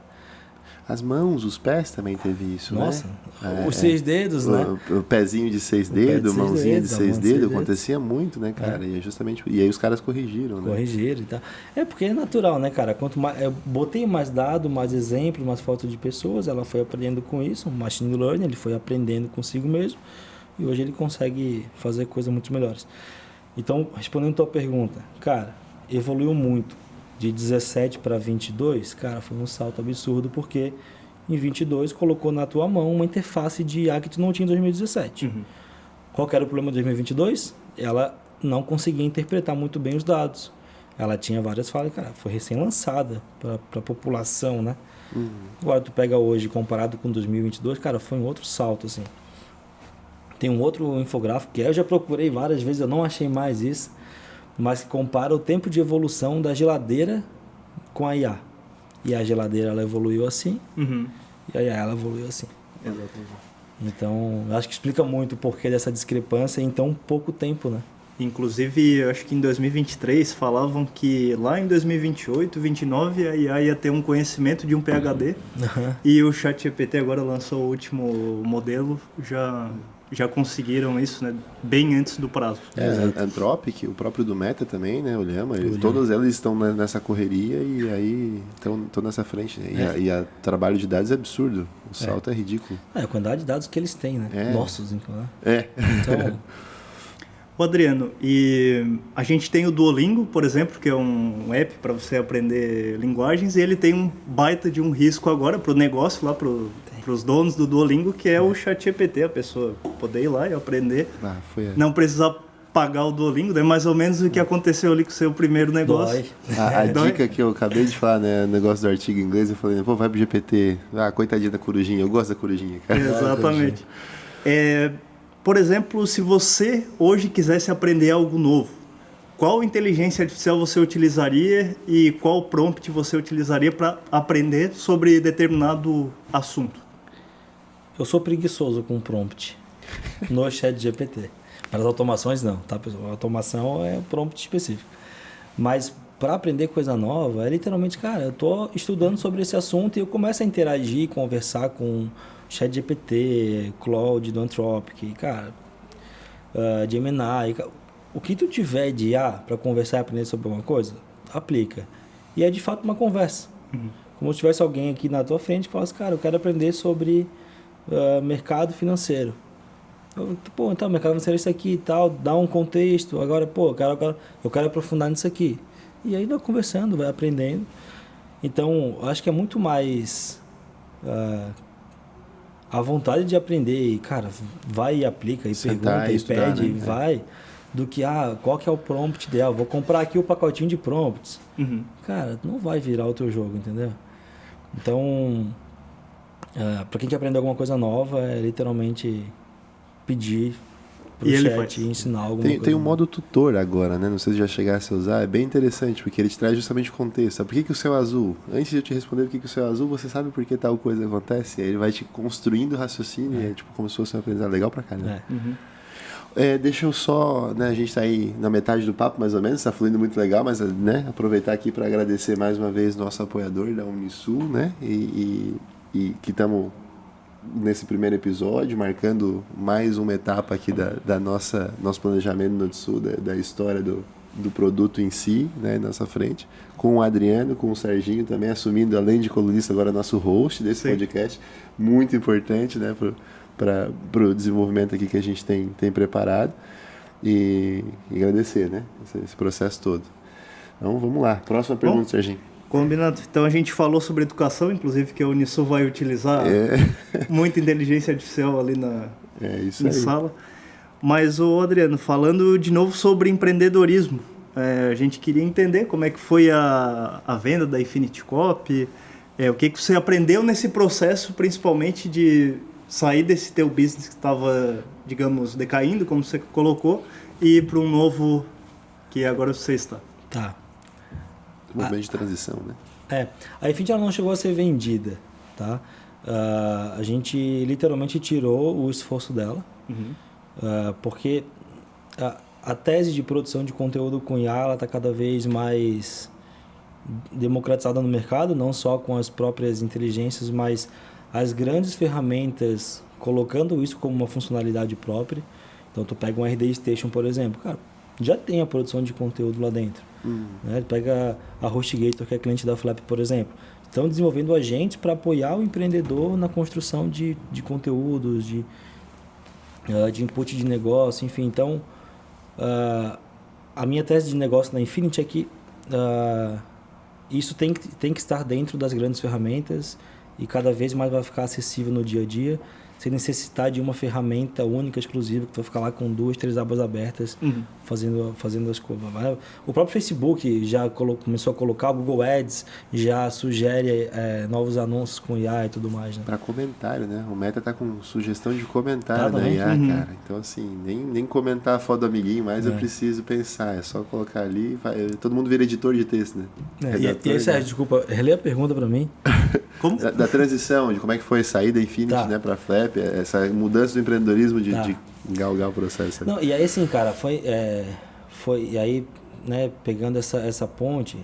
As mãos, os pés também teve isso, Nossa, né? os 6 dedos, né? O pezinho de 6 dedos, mãozinha de 6 dedos, acontecia muito, né, cara? E justamente, e aí os caras corrigiram, né? Corrigiram e tal. Porque é natural, né, cara? Quanto mais eu botei mais dado, mais exemplo, mais foto de pessoas, ela foi aprendendo com isso, o machine learning, ele foi aprendendo consigo mesmo, e hoje ele consegue fazer coisas muito melhores. Então, respondendo a tua pergunta, cara, evoluiu muito. De 17 para 22, cara, foi um salto absurdo, porque em 22 colocou na tua mão uma interface de IA que tu não tinha em 2017. Qual que era o problema de 2022? Ela não conseguia interpretar muito bem os dados. Ela tinha várias falhas, cara, foi recém-lançada para a população, né? Agora tu pega hoje, comparado com 2022, cara, foi um outro salto, assim. Tem um outro infográfico que eu já procurei várias vezes, eu não achei mais isso, mas que compara o tempo de evolução da geladeira com a IA. E a geladeira ela evoluiu assim, e a IA ela evoluiu assim. Exatamente. Então, eu acho que explica muito o porquê dessa discrepância em tão pouco tempo, né? Inclusive, eu acho que em 2023 falavam que lá em 2028, 29, a IA ia ter um conhecimento de um PhD. E o ChatGPT agora lançou o último modelo, já conseguiram isso, né? Bem antes do prazo. Anthropic, o próprio do Meta também, né? O Llama, todos eles estão nessa correria e aí estão nessa frente, né? E o trabalho de dados é absurdo. O salto é ridículo. A quantidade de dados que eles têm, né? Nossos, então. Então... O Adriano, e a gente tem o Duolingo, por exemplo, que é um app para você aprender linguagens, e ele tem um baita de um risco agora para o negócio, lá para os donos do Duolingo, que é o ChatGPT, a pessoa poder ir lá e aprender, não precisar pagar o Duolingo, é mais ou menos o que aconteceu ali com o seu primeiro negócio. A dica que eu acabei de falar, né, o negócio do artigo em inglês, eu falei, pô, vai pro GPT, coitadinha da corujinha, eu gosto da corujinha, cara. Exatamente. Por exemplo, se você hoje quisesse aprender algo novo, qual inteligência artificial você utilizaria e qual prompt você utilizaria para aprender sobre determinado assunto? Eu sou preguiçoso com prompt no ChatGPT. Mas as automações não, tá, pessoal? A automação é um prompt específico. Mas para aprender coisa nova, é literalmente, cara, eu tô estudando sobre esse assunto e eu começo a interagir, conversar com ChatGPT, Claude do Anthropic, cara, Gemini, o que tu tiver de IA para conversar e aprender sobre alguma coisa, aplica. E é de fato uma conversa. Como se tivesse alguém aqui na tua frente que falasse, cara, eu quero aprender sobre mercado financeiro. Pô, então, mercado financeiro é isso aqui e tal, dá um contexto, agora, pô, eu quero aprofundar nisso aqui. E aí vai conversando, vai aprendendo. Então, acho que é muito mais... a vontade de aprender e, cara, vai e aplica, e sentar, pergunta, e estudar, pede, né? e vai, do que, qual que é o prompt ideal? Vou comprar aqui o pacotinho de prompts. Cara, não vai virar o teu jogo, entendeu? Então, para quem quer aprender alguma coisa nova, é literalmente pedir pro chat e ensinar alguma coisa. Tem um modo tutor agora, né? Não sei se já chegasse a usar. É bem interessante, porque ele te traz justamente o contexto. Sabe por que o céu é azul? Antes de eu te responder por que o céu é azul, você sabe por que tal coisa acontece? Aí ele vai te construindo o raciocínio, é tipo como se fosse um aprendizado legal pra caramba. Deixa eu só, né, a gente tá aí na metade do papo, mais ou menos, tá fluindo muito legal, mas, né, aproveitar aqui para agradecer mais uma vez nosso apoiador da Unisul, né, e que estamos nesse primeiro episódio, marcando mais uma etapa aqui da nosso planejamento no Unisul, da história do produto em si, né, nossa frente, com o Adriano, com o Serginho também, assumindo, além de colunista, agora nosso host desse podcast, muito importante, né, para o desenvolvimento aqui que a gente tem preparado e agradecer, né, esse processo todo. Então, vamos lá. Próxima pergunta, Serginho. Combinado. Então, a gente falou sobre educação, inclusive que a Unisul vai utilizar muita inteligência artificial ali na sala. Mas, Adriano, falando de novo sobre empreendedorismo, a gente queria entender como é que foi a venda da Infinity Copy, o que você aprendeu nesse processo, principalmente de sair desse teu business que estava, digamos, decaindo, como você colocou, e ir para um novo que agora você está. Tá. Movimento de transição, né? A Infinity ela não chegou a ser vendida, tá? A gente literalmente tirou o esforço dela, porque a tese de produção de conteúdo com IA está cada vez mais democratizada no mercado, não só com as próprias inteligências, mas as grandes ferramentas colocando isso como uma funcionalidade própria. Então, tu pega um RD Station, por exemplo, cara, já tem a produção de conteúdo lá dentro. Né? Pega a HostGator, que é cliente da Flap, por exemplo. Estão desenvolvendo agentes para apoiar o empreendedor na construção de conteúdos, de input de negócio, enfim. Então, a minha tese de negócio na Infinity é que isso tem que estar dentro das grandes ferramentas e cada vez mais vai ficar acessível no dia a dia, sem necessitar de uma ferramenta única, exclusiva, que tu vai ficar lá com 2, 3 abas abertas, fazendo as coisas. O próprio Facebook já começou a colocar, o Google Ads já sugere novos anúncios com IA e tudo mais. Né? Para comentário, né? O Meta tá com sugestão de comentário na IA, cara. Então, assim, nem comentar a foto do amiguinho, mas eu preciso pensar. É só colocar ali, todo mundo vira editor de texto, né? E aí, Sérgio, desculpa, relê a pergunta para mim. Como? Da transição, de como é que foi sair da Infinity, né, para Flap, essa mudança do empreendedorismo de, Tá. de galgar o processo. Não, e aí assim, cara, e aí, né, pegando essa ponte,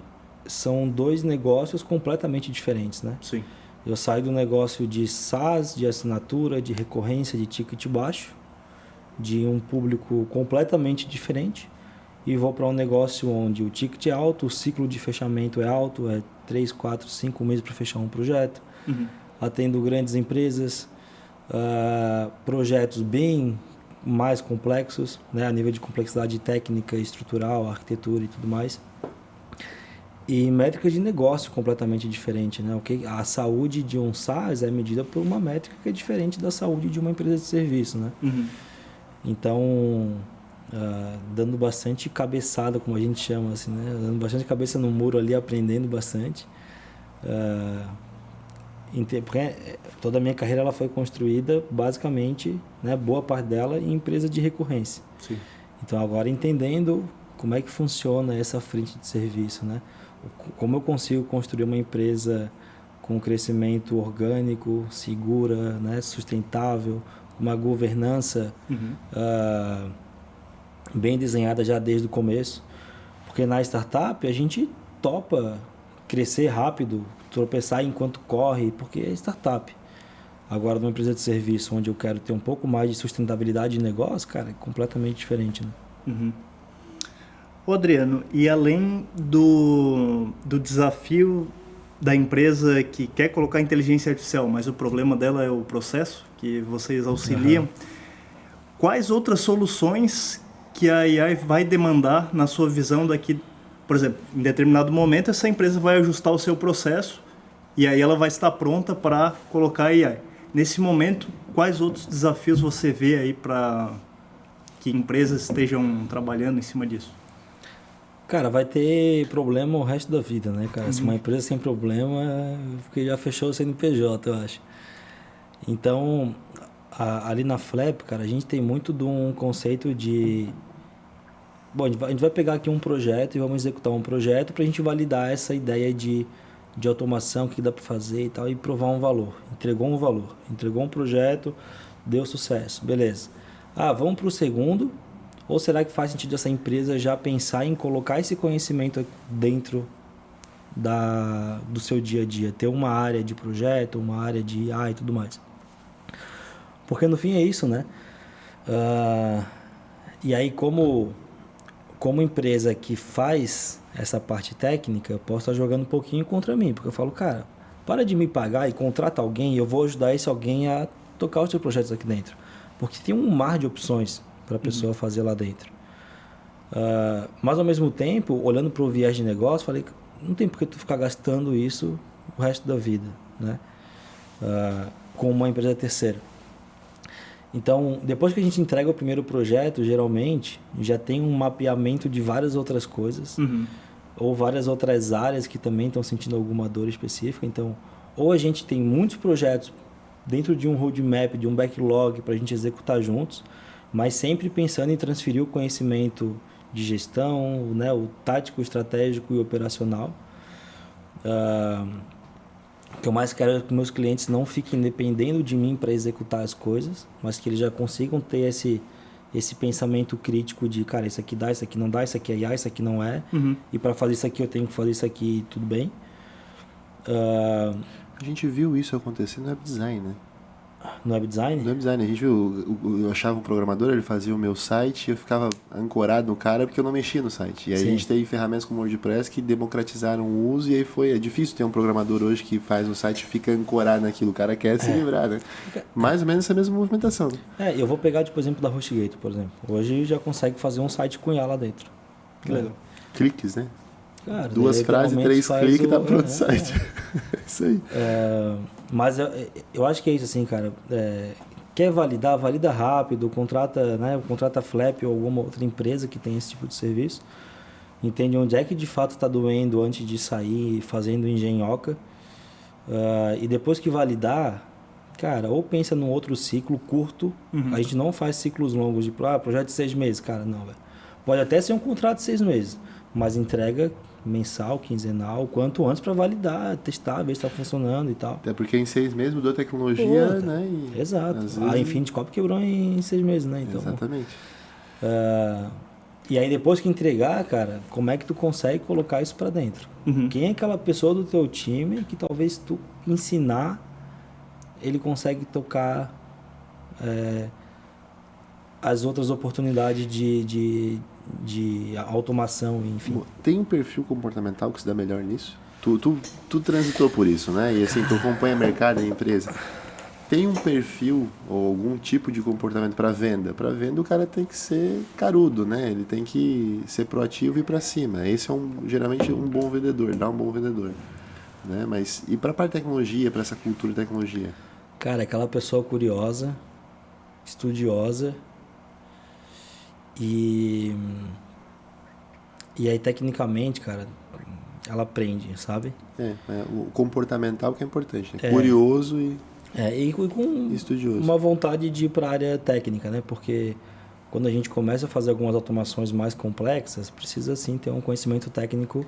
são dois negócios completamente diferentes, né? Sim. Eu saio do negócio de SaaS, de assinatura, de recorrência, de ticket baixo, de um público completamente diferente, e vou para um negócio onde o ticket é alto, o ciclo de fechamento é alto, é 3, 4, 5 meses para fechar um projeto. Uhum. Atendo grandes empresas, projetos bem mais complexos, né, a nível de complexidade técnica, estrutural, arquitetura e tudo mais. E métricas de negócio completamente diferente, né? A saúde de um SaaS é medida por uma métrica que é diferente da saúde de uma empresa de serviço, né? Uhum. Então, dando bastante cabeçada, como a gente chama, assim, né? Dando bastante cabeça no muro ali, aprendendo bastante. Porque toda a minha carreira ela foi construída basicamente, né, boa parte dela em empresa de recorrência. Sim. Então agora entendendo como é que funciona essa frente de serviço, né? Como eu consigo construir uma empresa com crescimento orgânico, segura, né, sustentável, com uma governança bem desenhada já desde o começo. Porque na startup a gente topa crescer rápido, tropeçar enquanto corre, porque é startup. Agora, numa empresa de serviço, onde eu quero ter um pouco mais de sustentabilidade de negócio, cara, é completamente diferente, né? Uhum. Ô Adriano, e além do desafio da empresa que quer colocar inteligência artificial, mas o problema dela é o processo que vocês auxiliam, quais outras soluções que a AI vai demandar na sua visão daqui, por exemplo, em determinado momento essa empresa vai ajustar o seu processo e aí ela vai estar pronta para colocar a AI. Nesse momento, quais outros desafios você vê aí para que empresas estejam trabalhando em cima disso? Cara, vai ter problema o resto da vida, né, cara? Se uma empresa sem problema, porque já fechou o CNPJ, eu acho. Então, ali na Flap, cara, a gente tem muito de um conceito de... Bom, a gente vai pegar aqui um projeto e vamos executar um projeto para a gente validar essa ideia de automação, o que dá para fazer e tal, e provar um valor. Entregou um valor, entregou um projeto, deu sucesso, beleza. Vamos para o segundo, ou será que faz sentido essa empresa já pensar em colocar esse conhecimento dentro do seu dia a dia? Ter uma área de projeto, uma área de IA e tudo mais. Porque no fim é isso, né? E aí como empresa que faz essa parte técnica, eu posso estar jogando um pouquinho contra mim, porque eu falo, cara, para de me pagar e contrata alguém e eu vou ajudar esse alguém a tocar os seus projetos aqui dentro. Porque tem um mar de opções para a pessoa fazer lá dentro. Mas ao mesmo tempo, olhando para o viés de negócio, falei, não tem por que tu ficar gastando isso o resto da vida, né? Com uma empresa terceira. Então, depois que a gente entrega o primeiro projeto, geralmente, já tem um mapeamento de várias outras coisas, ou várias outras áreas que também estão sentindo alguma dor específica. Então, ou a gente tem muitos projetos dentro de um roadmap, de um backlog para a gente executar juntos, mas sempre pensando em transferir o conhecimento de gestão, né, o tático, estratégico e operacional. O que eu mais quero é que meus clientes não fiquem dependendo de mim para executar as coisas, mas que eles já consigam ter esse pensamento crítico de, cara, isso aqui dá, isso aqui não dá, isso aqui é IA, isso aqui não é, e para fazer isso aqui eu tenho que fazer isso aqui, tudo bem. A gente viu isso acontecer no web design, né? No web design? No web design, a gente viu, eu achava um programador, ele fazia o meu site e eu ficava ancorado no cara porque eu não mexia no site. E aí a gente tem ferramentas como o WordPress que democratizaram o uso e aí é difícil ter um programador hoje que faz um site e fica ancorado naquilo. O cara quer se livrar, né? Mais ou menos essa mesma movimentação. Eu vou pegar, tipo, o exemplo da HostGator, por exemplo. Hoje já consegue fazer um site com IA lá dentro. Que legal. Cliques, né? Cara, 2 frases, 3 cliques e tá pronto o site. Isso aí. Mas eu acho que é isso, assim, cara. Quer validar, valida rápido, contrata a Flap ou alguma outra empresa que tem esse tipo de serviço. Entende onde é que de fato está doendo antes de sair fazendo engenhoca. E depois que validar, cara, ou pensa num outro ciclo curto. A gente não faz ciclos longos de projeto de 6 meses, cara, não, velho. Pode até ser um contrato de 6 meses, mas entrega mensal, quinzenal, quanto antes para validar, testar, ver se está funcionando e tal. Até porque em 6 meses mudou a tecnologia, Pô, né? Exato. às A vezes- Infinity Cop quebrou em 6 meses, né? Então, Exatamente. e aí depois que entregar, cara, como é que tu consegue colocar isso para dentro? Quem é aquela pessoa do teu time que talvez tu ensinar, ele consegue tocar as outras oportunidades de automação, enfim. Tem um perfil comportamental que se dá melhor nisso? Tu transitou por isso, né? E assim, tu acompanha mercado e empresa. Tem um perfil ou algum tipo de comportamento para venda? Para venda o cara tem que ser carudo, né? Ele tem que ser proativo e ir para cima. Esse é geralmente um bom vendedor, dá um bom vendedor, né? Mas e para a parte de tecnologia, para essa cultura de tecnologia? Cara, aquela pessoa curiosa, estudiosa e aí tecnicamente, cara, ela aprende, sabe? O comportamental que é importante, né? Curioso e E com estudioso. uma vontade de ir para a área técnica, né? Porque quando a gente começa a fazer algumas automações mais complexas, precisa sim ter um conhecimento técnico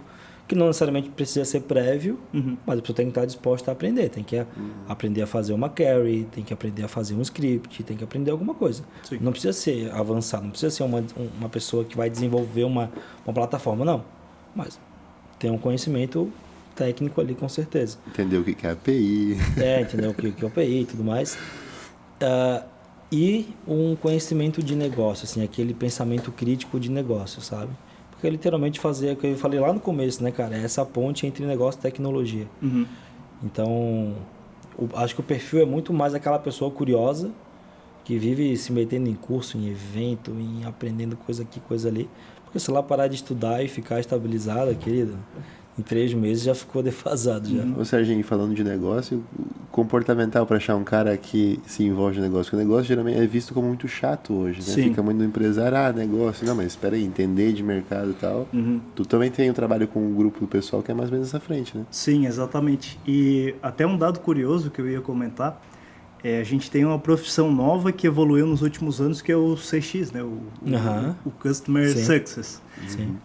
que não necessariamente precisa ser prévio, mas a pessoa tem que estar disposta a aprender. Tem que aprender a fazer uma query, tem que aprender a fazer um script, tem que aprender alguma coisa. Sim. Não precisa ser avançado, não precisa ser uma pessoa que vai desenvolver uma plataforma, não. Mas tem um conhecimento técnico ali, com certeza. Entender o que é API. Entender o que é o API e tudo mais. E um conhecimento de negócio, assim, aquele pensamento crítico de negócio, sabe? Porque literalmente fazer o que eu falei lá no começo, né, cara? É essa ponte entre negócio e tecnologia. Então, acho que o perfil é muito mais aquela pessoa curiosa que vive se metendo em curso, em evento, em aprendendo coisa aqui, coisa ali. Porque se lá parar de estudar e ficar estabilizado, querido, em 3 meses já ficou defasado já. Ô Serginho, falando de negócio, comportamental para achar um cara que se envolve no negócio. Porque o negócio geralmente é visto como muito chato hoje, né? Sim. Fica muito no empresário, negócio. Não, mas espera aí, entender de mercado e tal. Tu também tem um trabalho com um grupo do pessoal que é mais ou menos essa frente, né? Sim, exatamente. E até um dado curioso que eu ia comentar, a gente tem uma profissão nova que evoluiu nos últimos anos, que é o CX, né? O Customer Sim. Success. Sim.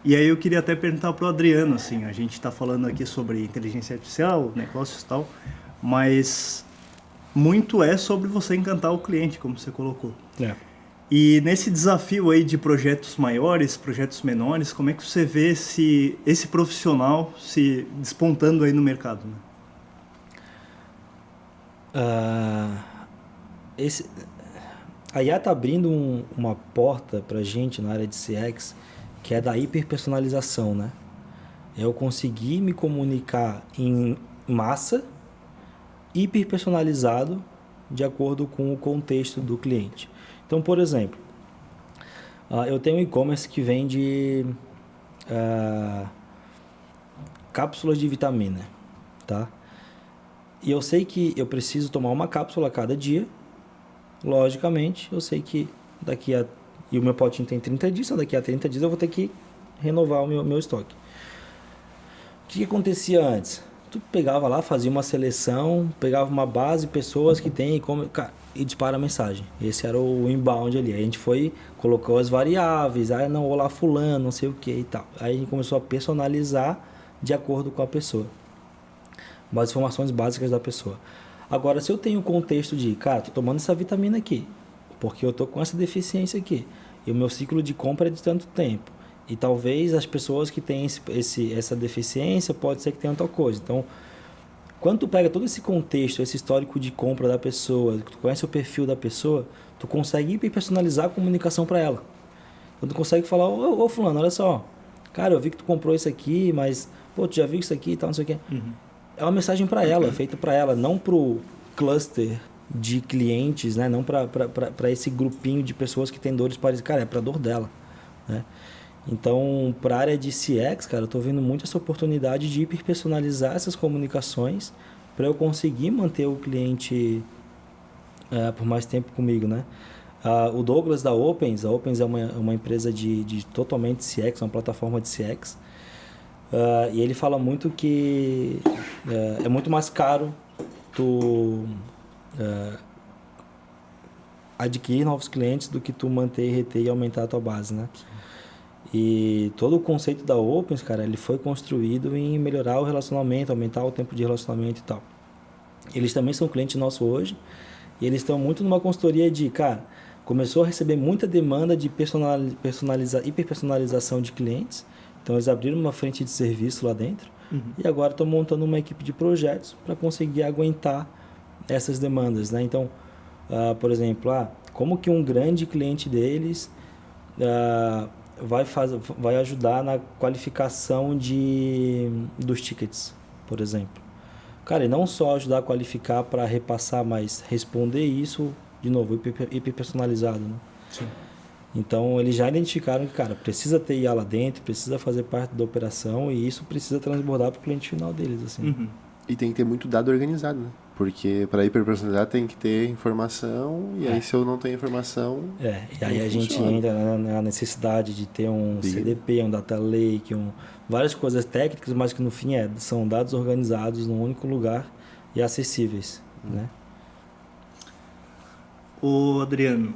E aí eu queria até perguntar para o Adriano, assim, a gente está falando aqui sobre inteligência artificial, negócios e tal, mas muito é sobre você encantar o cliente, como você colocou. E nesse desafio aí de projetos maiores, projetos menores, como é que você vê esse profissional se despontando aí no mercado, né? A IA está abrindo uma porta para a gente na área de CX, que é da hiperpersonalização, né? Eu conseguir me comunicar em massa, hiperpersonalizado, de acordo com o contexto do cliente. Então, por exemplo, eu tenho um e-commerce que vende cápsulas de vitamina, tá? E eu sei que eu preciso tomar uma cápsula a cada dia. Logicamente, eu sei que e o meu potinho tem 30 dias, então daqui a 30 dias eu vou ter que renovar o meu estoque. O que acontecia antes? Tu pegava lá, fazia uma seleção, pegava uma base de pessoas que tem e dispara a mensagem. Esse era o inbound ali. Aí a gente colocou as variáveis, não, olá fulano, não sei o que e tal. Aí a gente começou a personalizar de acordo com a pessoa. As informações básicas da pessoa. Agora, se eu tenho o contexto de, cara, tô tomando essa vitamina aqui, porque eu tô com essa deficiência aqui, e o meu ciclo de compra é de tanto tempo, e talvez as pessoas que têm essa deficiência, pode ser que tenham tal coisa. Então, quando tu pega todo esse contexto, esse histórico de compra da pessoa, tu conhece o perfil da pessoa, tu consegue personalizar a comunicação para ela. Então, tu consegue falar, ô fulano, olha só, cara, eu vi que tu comprou isso aqui, mas, pô, tu já viu isso aqui e tal, não sei o quê. É uma mensagem para ela, feita para ela, não pro cluster de clientes, né? Não para esse grupinho de pessoas que têm dores parecidas. Cara, é para dor dela, né? Então, para a área de CX, cara, eu estou vendo muito essa oportunidade de hiperpersonalizar essas comunicações para eu conseguir manter o cliente por mais tempo comigo, né? O Douglas da Opens, a Opens é uma empresa de totalmente CX, uma plataforma de CX, e ele fala muito que é muito mais caro tu adquirir novos clientes do que tu manter, reter e aumentar a tua base, né? E todo o conceito da Opens, cara, ele foi construído em melhorar o relacionamento, aumentar o tempo de relacionamento e tal. Eles também são clientes nossos hoje e eles estão muito numa consultoria de, cara, começou a receber muita demanda de hiperpersonalização de clientes. Então eles abriram uma frente de serviço lá dentro e agora estão montando uma equipe de projetos para conseguir aguentar essas demandas, né? Então, por exemplo, como que um grande cliente deles vai ajudar na qualificação dos tickets, por exemplo. Cara, e não só ajudar a qualificar para repassar, mas responder isso, de novo, hiperpersonalizado, né? Sim. Então, eles já identificaram que, cara, precisa ter IA lá dentro, precisa fazer parte da operação e isso precisa transbordar para o cliente final deles, assim. E tem que ter muito dado organizado, né? Porque para hiperpersonalizar tem que ter informação e aí se eu não tenho informação... E aí a gente entra na necessidade de ter um CDP, um data lake, várias coisas técnicas, mas que no fim são dados organizados num único lugar e acessíveis, né? Ô Adriano,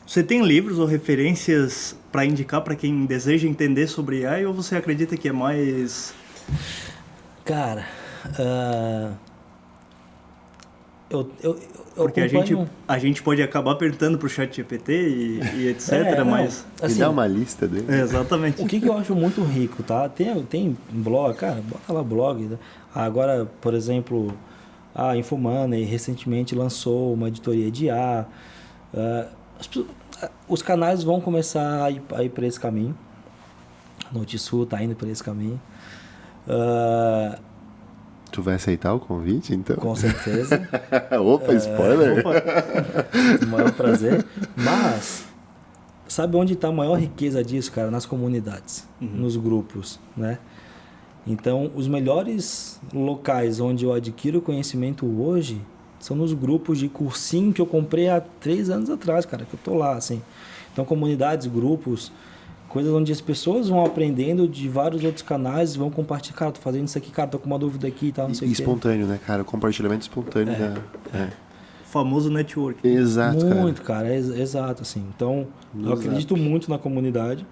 você tem livros ou referências para indicar para quem deseja entender sobre AI ou você acredita que é mais... Cara, porque a gente pode acabar perguntando pro ChatGPT e etc, mas... Assim, e dá uma lista dele. Exatamente. O que eu acho muito rico, tá? Tem blog, cara, bota lá blog. Né? Agora, por exemplo, a Infomoney recentemente lançou uma editoria de IA. Os canais vão começar a ir para esse caminho. A Notisul tá indo para esse caminho. Tu vai aceitar o convite, então? Com certeza. Opa, spoiler! O maior prazer. Mas, sabe onde está a maior riqueza disso, cara? Nas comunidades, nos grupos, né? Então, os melhores locais onde eu adquiro conhecimento hoje são nos grupos de cursinho que eu comprei há 3 anos atrás, cara, que eu tô lá, assim. Então, comunidades, grupos, coisas onde as pessoas vão aprendendo de vários outros canais, vão compartilhar, cara, tô fazendo isso aqui, cara, tô com uma dúvida aqui e tal, não sei o que. Espontâneo, né, cara? O compartilhamento espontâneo. O famoso network. Exato, muito, cara. Exato, assim. Então, eu acredito muito na comunidade,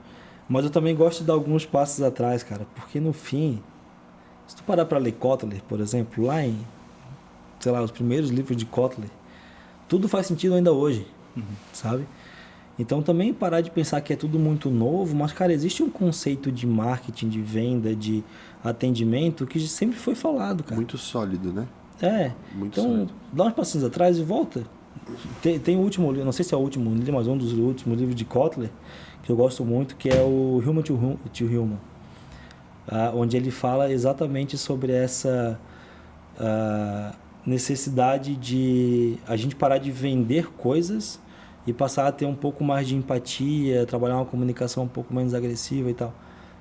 mas eu também gosto de dar alguns passos atrás, cara, porque no fim, se tu parar para ler Kotler, por exemplo, lá em, sei lá, os primeiros livros de Kotler, tudo faz sentido ainda hoje, sabe? Então, também parar de pensar que é tudo muito novo, mas, cara, existe um conceito de marketing, de venda, de atendimento que sempre foi falado, cara. Muito sólido, né? Muito Então, sólido. dá uns passinhos atrás e volta. Tem o último livro, não sei se é o último livro, mas um dos últimos livros de Kotler, que eu gosto muito, que é o Human to Human, onde ele fala exatamente sobre essa necessidade de a gente parar de vender coisas e passar a ter um pouco mais de empatia, trabalhar uma comunicação um pouco menos agressiva e tal.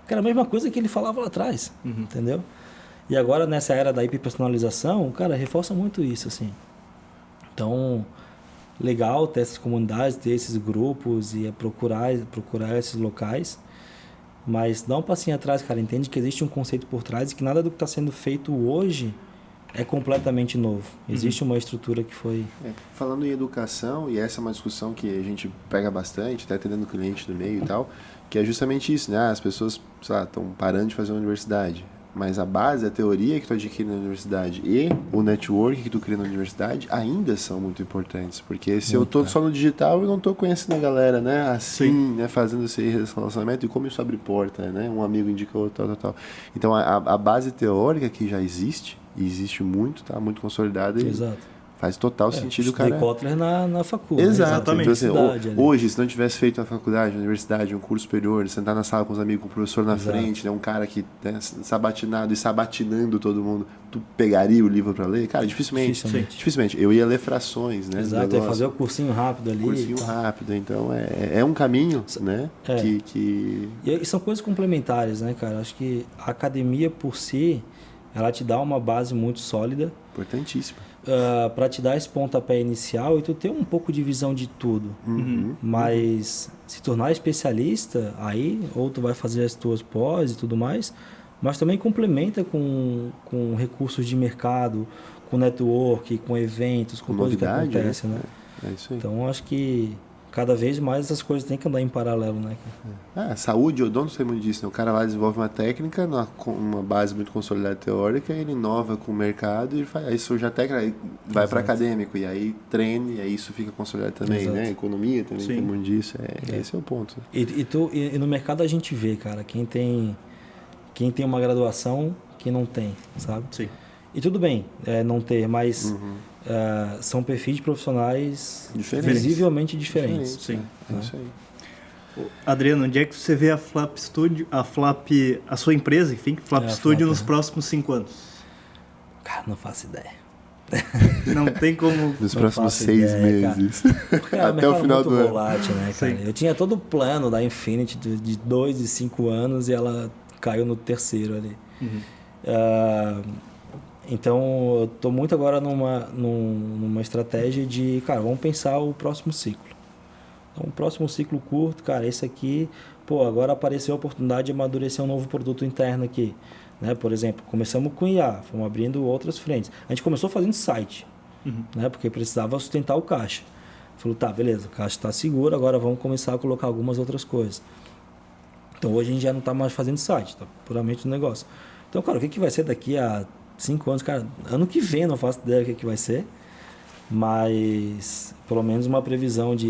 Cara, a mesma coisa que ele falava lá atrás, entendeu? E agora, nessa era da hiperpersonalização, cara, reforça muito isso, assim. Então, legal ter essas comunidades, ter esses grupos e procurar esses locais, mas dá um passinho atrás, cara, entende que existe um conceito por trás e que nada do que está sendo feito hoje é completamente novo. Existe uma estrutura que foi... Falando em educação, e essa é uma discussão que a gente pega bastante, até atendendo cliente do meio e tal, que é justamente isso, né? As pessoas, sei lá, estão parando de fazer uma universidade, mas a base, a teoria que tu adquire na universidade e o network que tu cria na universidade ainda são muito importantes, porque se eu tô só no digital, eu não tô conhecendo a galera, né? Assim, né? Fazendo esse relacionamento e como isso abre porta, né? Um amigo indica outro, tal. Então, a base teórica que já existe, e existe muito, tá? Muito consolidada. Exato. Faz total sentido, cara. Kotler na faculdade. Exatamente. Então, assim, né? hoje, se não tivesse feito a faculdade, a universidade, um curso superior, sentar na sala com os amigos, com o professor na frente, né, um cara que sabatinado e sabatinando todo mundo, tu pegaria o livro para ler? Cara, dificilmente. Eu ia ler frações, né? Exato, ia fazer o cursinho rápido ali. Cursinho rápido. Então, é um caminho, né? E são coisas complementares, né, cara? Acho que a academia, por si, ela te dá uma base muito sólida. Importantíssima. Para te dar esse pontapé inicial e tu ter um pouco de visão de tudo. Mas se tornar especialista, aí ou tu vai fazer as tuas pós e tudo mais, mas também complementa com recursos de mercado, com network, com eventos, com coisas que acontecem, né? É isso aí. Então acho que cada vez mais essas coisas têm que andar em paralelo, né? Saúde, o dono sempre disso, né? O cara lá desenvolve uma técnica, uma base muito consolidada teórica, ele inova com o mercado e faz, aí surge a técnica, aí vai para acadêmico, e aí treina, e aí isso fica consolidado também, Exato. né? Economia também Sim. tem muito disso, esse é o ponto. E no mercado a gente vê, cara, quem tem uma graduação, quem não tem, sabe? Sim. E tudo bem não ter, mas são perfis de profissionais Diferentes. visivelmente diferentes. Sim. É isso aí. Adriano, onde é que você vê a Flap Studio, a sua empresa, enfim, Flap A Studio, Flap, nos próximos 5 anos? Cara, não faço ideia. Não tem como... Nos Não próximos faço 6 ideia, meses. Cara, Até o final do ano. volátil, né, cara? Sim. Eu tinha todo o plano da Infinity de 2 e 5 anos e ela caiu no terceiro ali. Então, eu tô muito agora numa estratégia de, cara, vamos pensar o próximo ciclo. Então, o próximo ciclo curto, cara, esse aqui, agora apareceu a oportunidade de amadurecer um novo produto interno aqui. Né? Por exemplo, começamos com IA, fomos abrindo outras frentes. A gente começou fazendo site, né? Porque precisava sustentar o caixa. Falou, tá, beleza, o caixa está seguro, agora vamos começar a colocar algumas outras coisas. Então, hoje a gente já não está mais fazendo site, está puramente no negócio. Então, cara, o que vai ser daqui a 5 anos? Cara, ano que vem eu não faço ideia do que vai ser, mas pelo menos uma previsão de,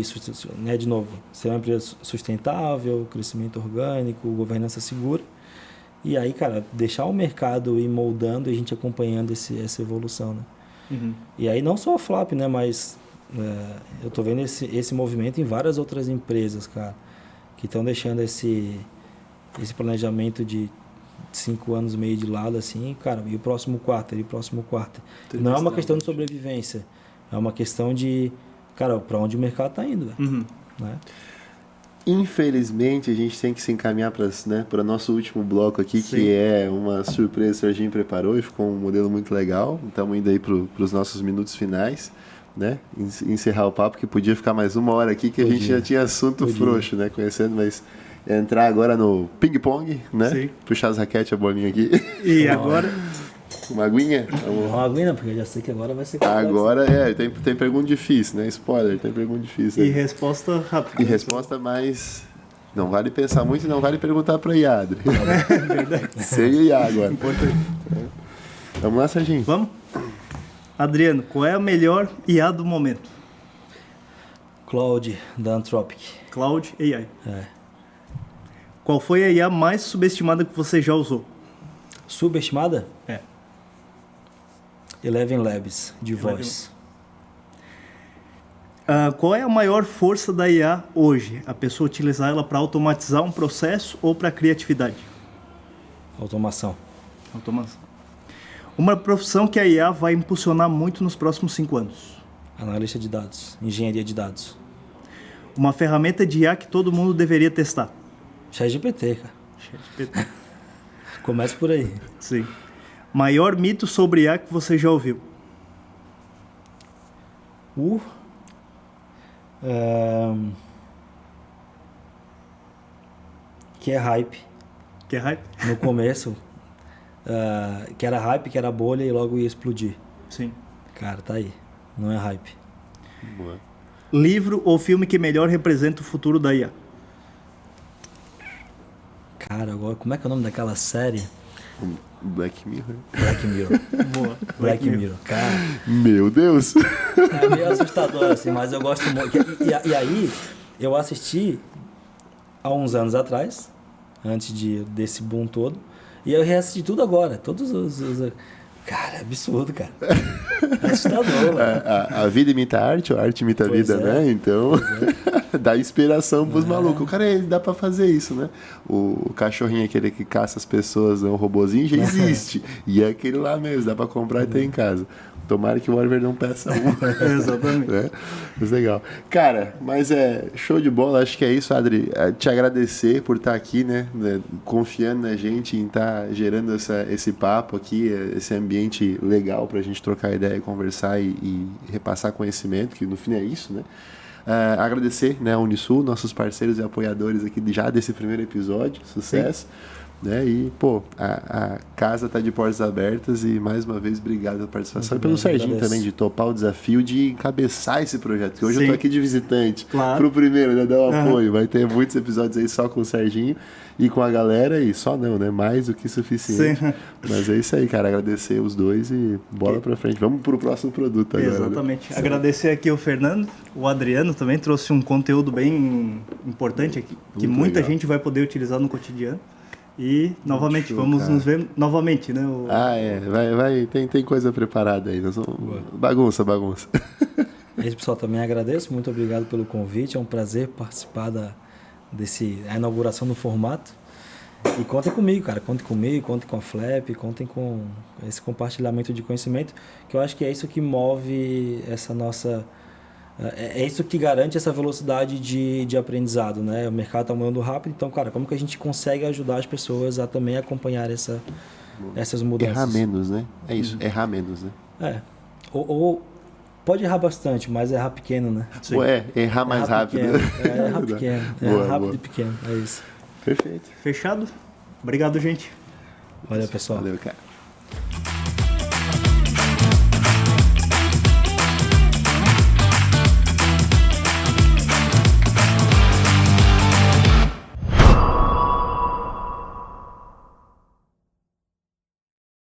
né, de novo, ser uma empresa sustentável, crescimento orgânico, governança segura. E aí, cara, deixar o mercado ir moldando e a gente acompanhando essa evolução, né? E aí não só a Flap, né? Mas eu tô vendo esse movimento em várias outras empresas, cara, que estão deixando esse planejamento de 5 anos meio de lado, assim, cara, e o próximo quarto. Não é uma questão de sobrevivência, é uma questão de, cara, para onde o mercado tá indo, velho. Né? Infelizmente, a gente tem que se encaminhar para o nosso último bloco aqui, Sim. que é uma surpresa que o Serginho preparou e ficou um modelo muito legal. Estamos indo aí para os nossos minutos finais, né? Encerrar o papo, que podia ficar mais 1 hora aqui, que a gente já tinha assunto frouxo, né? Conhecendo, mas entrar agora no ping-pong, né? Sim. Puxar as raquetes, a bolinha aqui. E agora... Uma aguinha? Uma aguinha, porque eu já sei que agora vai ser complexo. Agora tem pergunta difícil, né? Spoiler, tem pergunta difícil. E resposta rápida. E resposta mais... Não vale pensar muito e não vale perguntar para Iadre. É verdade. Sem IA agora. Importante. Vamos lá, Serginho. Vamos? Adriano, qual é a melhor IA do momento? Cloud, da Anthropic. Cloud AI. É. Qual foi a IA mais subestimada que você já usou? Subestimada? É. Eleven Labs, de voz. Qual é a maior força da IA hoje? A pessoa utilizar ela para automatizar um processo ou para criatividade? Automação. Automação. Uma profissão que a IA vai impulsionar muito nos próximos 5 anos. Analista de dados. Engenharia de dados. Uma ferramenta de IA que todo mundo deveria testar. ChatGPT, cara. Começa por aí. Sim. Maior mito sobre IA que você já ouviu? Que é hype. Que é hype? No começo, que era hype, que era bolha e logo ia explodir. Sim. Cara, tá aí. Não é hype. Boa. Livro ou filme que melhor representa o futuro da IA? Cara, agora, como é que é o nome daquela série? Black Mirror. Black Mirror. Boa. Black Mirror. Cara, Meu Deus. é meio assustador, assim, mas eu gosto muito. E aí, eu assisti há uns anos atrás, antes desse boom todo, e eu reassisti tudo agora. Todos os... Cara, é absurdo, cara. É assustador, velho. A vida imita a arte, ou a arte imita a Pois vida, é. né? Então, dá inspiração pros malucos. O cara, dá pra fazer isso, né? O cachorrinho, aquele que caça as pessoas, um robozinho, já existe. E é aquele lá mesmo, dá pra comprar e ter em casa. Tomara que o Oliver não peça um. Exatamente. Né? Mas legal. Cara, mas show de bola. Acho que é isso, Adri. Te agradecer por estar aqui, né? Confiando na gente em estar gerando esse papo aqui, esse ambiente legal pra gente trocar ideia e conversar e repassar conhecimento, que no fim é isso, né? Agradecer, né, a Unisul, nossos parceiros e apoiadores aqui já desse primeiro episódio. Sucesso. né? E, pô, a casa tá de portas abertas e, mais uma vez, obrigado pela participação. Muito E pelo bem, Serginho agradeço. também, de topar o desafio de encabeçar esse projeto. Que hoje eu Sim. tô aqui de visitante. Claro. Pro primeiro, né? Dar um Aham. apoio. Vai ter muitos episódios aí só com o Serginho e com a galera. E só não, né? Mais do que suficiente. Sim. Mas é isso aí, cara. Agradecer os dois e bola pra frente. Vamos pro próximo produto agora. né? Exatamente. Agradecer aqui o Fernando, o Adriano também trouxe um conteúdo bem importante aqui, que Muito muita legal. gente vai poder utilizar no cotidiano. E, novamente, show, vamos cara. nos ver novamente, né? Ah, é. Vai. Tem coisa preparada aí. Nós vamos... Bagunça. É isso, pessoal, também agradeço. Muito obrigado pelo convite. É um prazer participar da inauguração do formato. E contem comigo, cara. Contem comigo, contem com a Flap, contem com esse compartilhamento de conhecimento, que eu acho que é isso que move essa nossa... É isso que garante essa velocidade de aprendizado, né? O mercado está mudando rápido, então, cara, como que a gente consegue ajudar as pessoas a também acompanhar essas mudanças? Errar menos, né? É isso, errar menos, né? É. Ou pode errar bastante, mas errar pequeno, né? Sim. Ou errar mais rápido. Pequeno. né? Errar pequeno. Boa, Errar rápido boa. e pequeno. É isso. Perfeito. Fechado? Obrigado, gente. Valeu, pessoal. Valeu, cara.